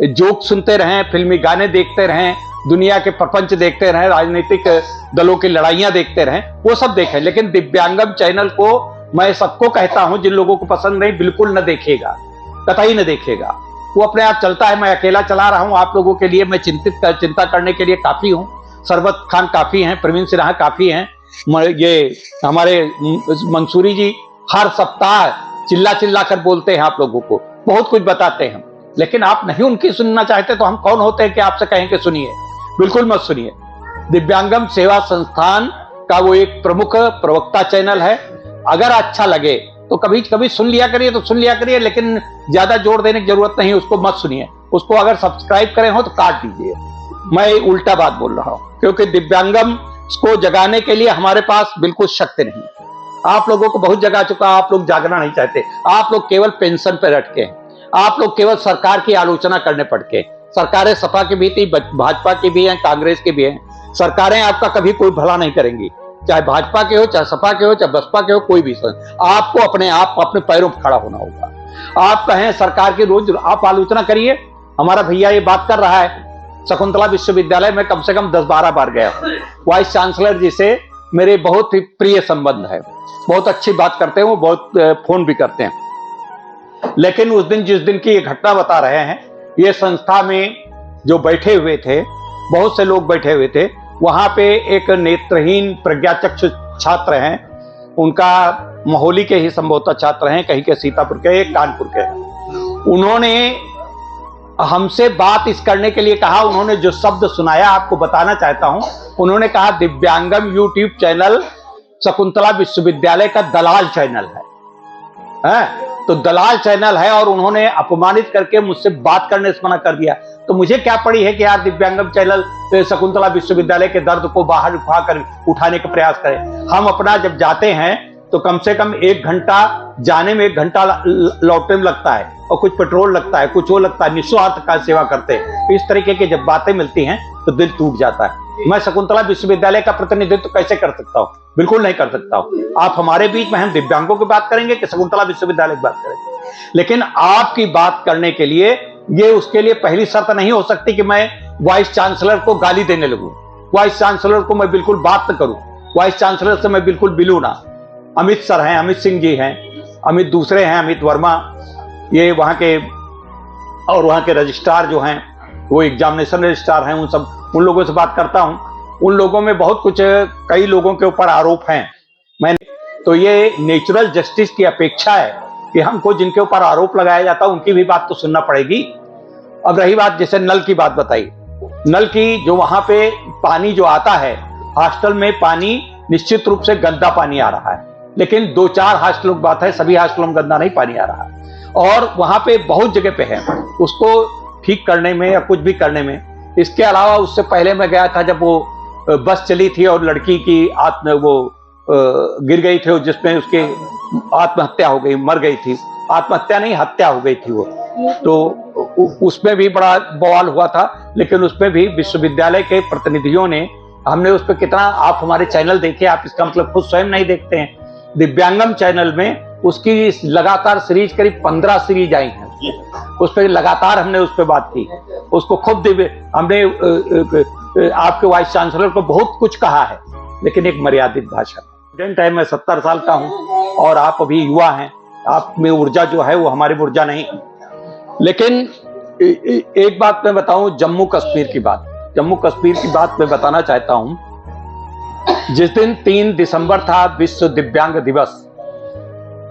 Speaker 5: जोक सुनते रहें, फिल्मी गाने देखते रहें, दुनिया के प्रपंच देखते रहें, राजनीतिक दलों की लड़ाइयां देखते रहें, वो सब देखें। लेकिन दिव्यांगम चैनल को मैं सबको कहता हूं, जिन लोगों को पसंद नहीं, बिल्कुल न देखेगा, कतई न देखेगा। वो अपने आप चलता है, मैं अकेला चला रहा हूं आप लोगों के लिए, मैं चिंता करने के लिए काफी हूं। सरबत खान काफी हैं, प्रवीण सिन्हा काफी हैं, ये हमारे मंसूरी जी हर सप्ताह चिल्ला चिल्ला कर बोलते हैं आप लोगों को, बहुत कुछ बताते हैं, लेकिन आप नहीं उनकी सुनना चाहते तो हम कौन होते हैं कि आपसे कहें कि सुनिए? बिल्कुल मत सुनिए। दिव्यांगम सेवा संस्थान का वो एक प्रमुख प्रवक्ता चैनल है, अगर अच्छा लगे तो कभी कभी सुन लिया करिए, तो सुन लिया करिए, लेकिन ज्यादा जोर देने की जरूरत नहीं, उसको मत सुनिए। उसको अगर सब्सक्राइब करें हो तो काट दीजिए। मैं उल्टा बात बोल रहा हूं, क्योंकि दिव्यांगम को जगाने के लिए हमारे पास बिल्कुल शक्ति नहीं। आप लोगों को बहुत जगा चुका, आप लोग जागना नहीं चाहते। आप लोग केवल पेंशन पे रटके हैं, आप लोग केवल सरकार की आलोचना करने पड़के। सरकारें सपा की भी थी, भाजपा की भी हैं, कांग्रेस की भी हैं। सरकारें आपका कभी कोई भला नहीं करेंगी, चाहे भाजपा के हो, चाहे सपा के हो, चाहे बसपा के हो, कोई भी। आपको अपने आप अपने पैरों पर खड़ा होना होगा। आप कहें सरकार की, रोज आप आलोचना करिए। हमारा भैया ये बात कर रहा है, शकुंतला विश्वविद्यालय में कम से कम 10-12 बार गया। वाइस चांसलर जी से मेरे बहुत ही प्रिय संबंध है, बहुत अच्छी बात करते हैं वो, बहुत फोन भी करते हैं। लेकिन उस दिन, जिस दिन की ये घटना बता रहे हैं, ये संस्था में जो बैठे हुए थे, बहुत से लोग बैठे हुए थे, वहां पे एक नेत्रहीन प्रज्ञाचक्षु छात्र हैं, उनका मोहाली के ही संभवतः छात्र हैं, कहीं के सीतापुर के, एक कानपुर के। उन्होंने हमसे बात इस करने के लिए कहा, उन्होंने जो शब्द सुनाया आपको बताना चाहता हूं। उन्होंने कहा दिव्यांगम यूट्यूब चैनल शकुंतला विश्वविद्यालय का दलाल चैनल है, तो दलाल चैनल है, और उन्होंने अपमानित करके मुझसे बात करने से मना कर दिया। तो मुझे क्या पड़ी है कि यार दिव्यांगम चैनल शकुंतला विश्वविद्यालय के दर्द को बाहर उठाने का प्रयास करें। हम अपना जब जाते हैं तो कम से कम 1 घंटा जाने में, 1 घंटा लौटने में लगता है, और कुछ पेट्रोल लगता है, कुछ वो लगता है, निस्वार्थ का सेवा करते हैं। इस तरीके की जब बातें मिलती हैं तो दिल टूट जाता है। मैं शकुंतला विश्वविद्यालय का प्रतिनिधित्व कैसे कर सकता हूँ? बिल्कुल नहीं कर सकता हूँ। आप हमारे बीच में हम दिव्यांगों की बात करेंगे कि शकुंतला विश्वविद्यालय की बात करेंगे? लेकिन आपकी बात करने के लिए ये, उसके लिए पहली शर्त नहीं हो सकती कि मैं वाइस चांसलर को गाली देने लगूं, वाइस चांसलर को मैं बिल्कुल बात न करूं, वाइस चांसलर से मैं बिल्कुल बिलूं ना। अमित सर हैं, अमित सिंह जी हैं, अमित दूसरे हैं, अमित वर्मा, ये वहां के, और वहां के रजिस्ट्रार जो हैं वो एग्जामिनेशन रजिस्ट्रार हैं, उन लोगों से बात करता हूं। उन लोगों में बहुत कुछ, कई लोगों के ऊपर आरोप हैं। मैंने तो ये नेचुरल जस्टिस की अपेक्षा है कि हमको जिनके ऊपर आरोप लगाया जाता है उनकी भी बात तो सुनना पड़ेगी। अब रही बात, जैसे नल की बात बताई, नल की, जो वहां पे पानी जो आता है, हॉस्टल में पानी निश्चित रूप से गंदा पानी आ रहा है, लेकिन 2-4 हॉस्टलों की बात है, सभी हॉस्टलों में गंदा नहीं पानी आ रहा है। और वहां पे बहुत जगह पे है, उसको ठीक करने में या कुछ भी करने में। इसके अलावा उससे पहले मैं गया था जब वो बस चली थी और लड़की की गिर गई थी, जिसमें उसके आत्महत्या हो गई, मर गई थी, आत्महत्या नहीं, हत्या हो गई थी वो। तो उसमें भी बड़ा बवाल हुआ था, लेकिन उसमें भी विश्वविद्यालय के प्रतिनिधियों ने, हमने उस पर कितना, आप हमारे चैनल देखिए, आप इसका मतलब खुद स्वयं नहीं देखते हैं। दिव्यांगम चैनल में उसकी लगातार सीरीज, करीब 15 सीरीज आई हैं, उस पर लगातार हमने उस पर बात की। उसको खुद हमने आपके वाइस चांसलर को बहुत कुछ कहा है, लेकिन एक मर्यादित भाषा। स्टूडेंट है, मैं 70 साल का हूं और आप अभी युवा हैं, आप में ऊर्जा जो है वो हमारी ऊर्जा नहीं। लेकिन एक बात मैं बताऊं, जम्मू कश्मीर की बात मैं बताना चाहता हूं। जिस दिन 3 दिसंबर था, विश्व दिव्यांग दिवस,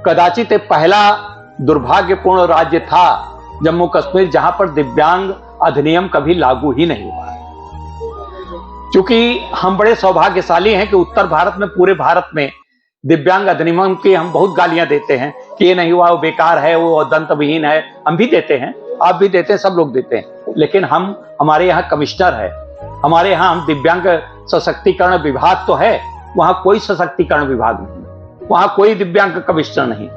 Speaker 5: कदाचित पहला दुर्भाग्यपूर्ण राज्य था जम्मू कश्मीर जहां पर दिव्यांग अधिनियम कभी लागू ही नहीं हुआ। क्योंकि हम बड़े सौभाग्यशाली हैं कि उत्तर भारत में, पूरे भारत में दिव्यांग अधिनियम की हम बहुत गालियां देते हैं कि ये नहीं हुआ, वो बेकार है, वो दंतविहीन है। हम भी देते हैं, आप भी देते हैं, सब लोग देते हैं। लेकिन हमारे यहाँ कमिश्नर है, हमारे यहाँ हम दिव्यांग सशक्तिकरण विभाग तो है, वहां कोई सशक्तिकरण विभाग नहीं, वहां कोई दिव्यांग कमिश्नर नहीं।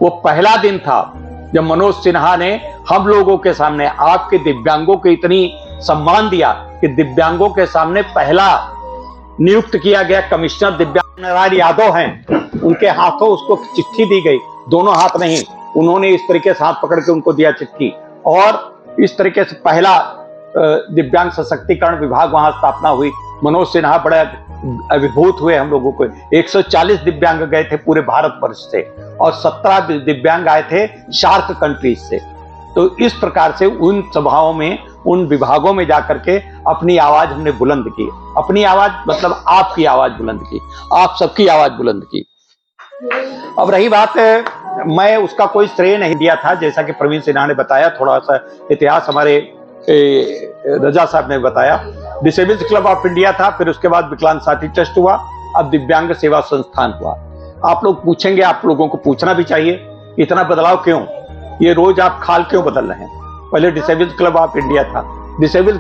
Speaker 5: वो पहला दिन था जब मनोज सिन्हा ने हम लोगों के सामने, आपके दिव्यांगों को इतनी सम्मान दिया कि दिव्यांगों के सामने पहला नियुक्त किया गया कमिश्नर दिव्यांग नारायण यादव हैं, उनके हाथों उसको चिट्ठी दी गई, दोनों हाथ नहीं, उन्होंने इस तरीके से हाथ पकड़ के उनको दिया चिट्ठी, और इस तरीके से पहला दिव्यांग सशक्तिकरण विभाग वहां स्थापना हुई। मनोज सिन्हा बड़े अभिभूत हुए हम लोगों को। 140 दिव्यांग गए थे पूरे भारत वर्ष से, और 17 दिव्यांग आए थे शार्क कंट्रीज से। तो इस प्रकार से उन सभाओं में, उन विभागों में जाकर के अपनी आवाज हमने बुलंद की। अपनी आवाज मतलब आपकी आवाज बुलंद की, आप सबकी आवाज बुलंद की। अब रही बात मैं उसका कोई श्रेय नहीं दिया था। जैसा कि प्रवीण सिन्हा ने बताया, थोड़ा सा इतिहास हमारे रजा साहब ने बताया। डिसेबल्स क्लब ऑफ इंडिया था, फिर उसके बाद विकलांग साथी ट्रस्ट हुआ, अब दिव्यांग सेवा संस्थान हुआ। आप लोग पूछेंगे, आप लोगों को पूछना भी चाहिए, इतना बदलाव क्यों? ये रोज आप खाल क्यों बदल रहे हैं? पहले डिसेबल्स क्लब ऑफ इंडिया था, डिसेबल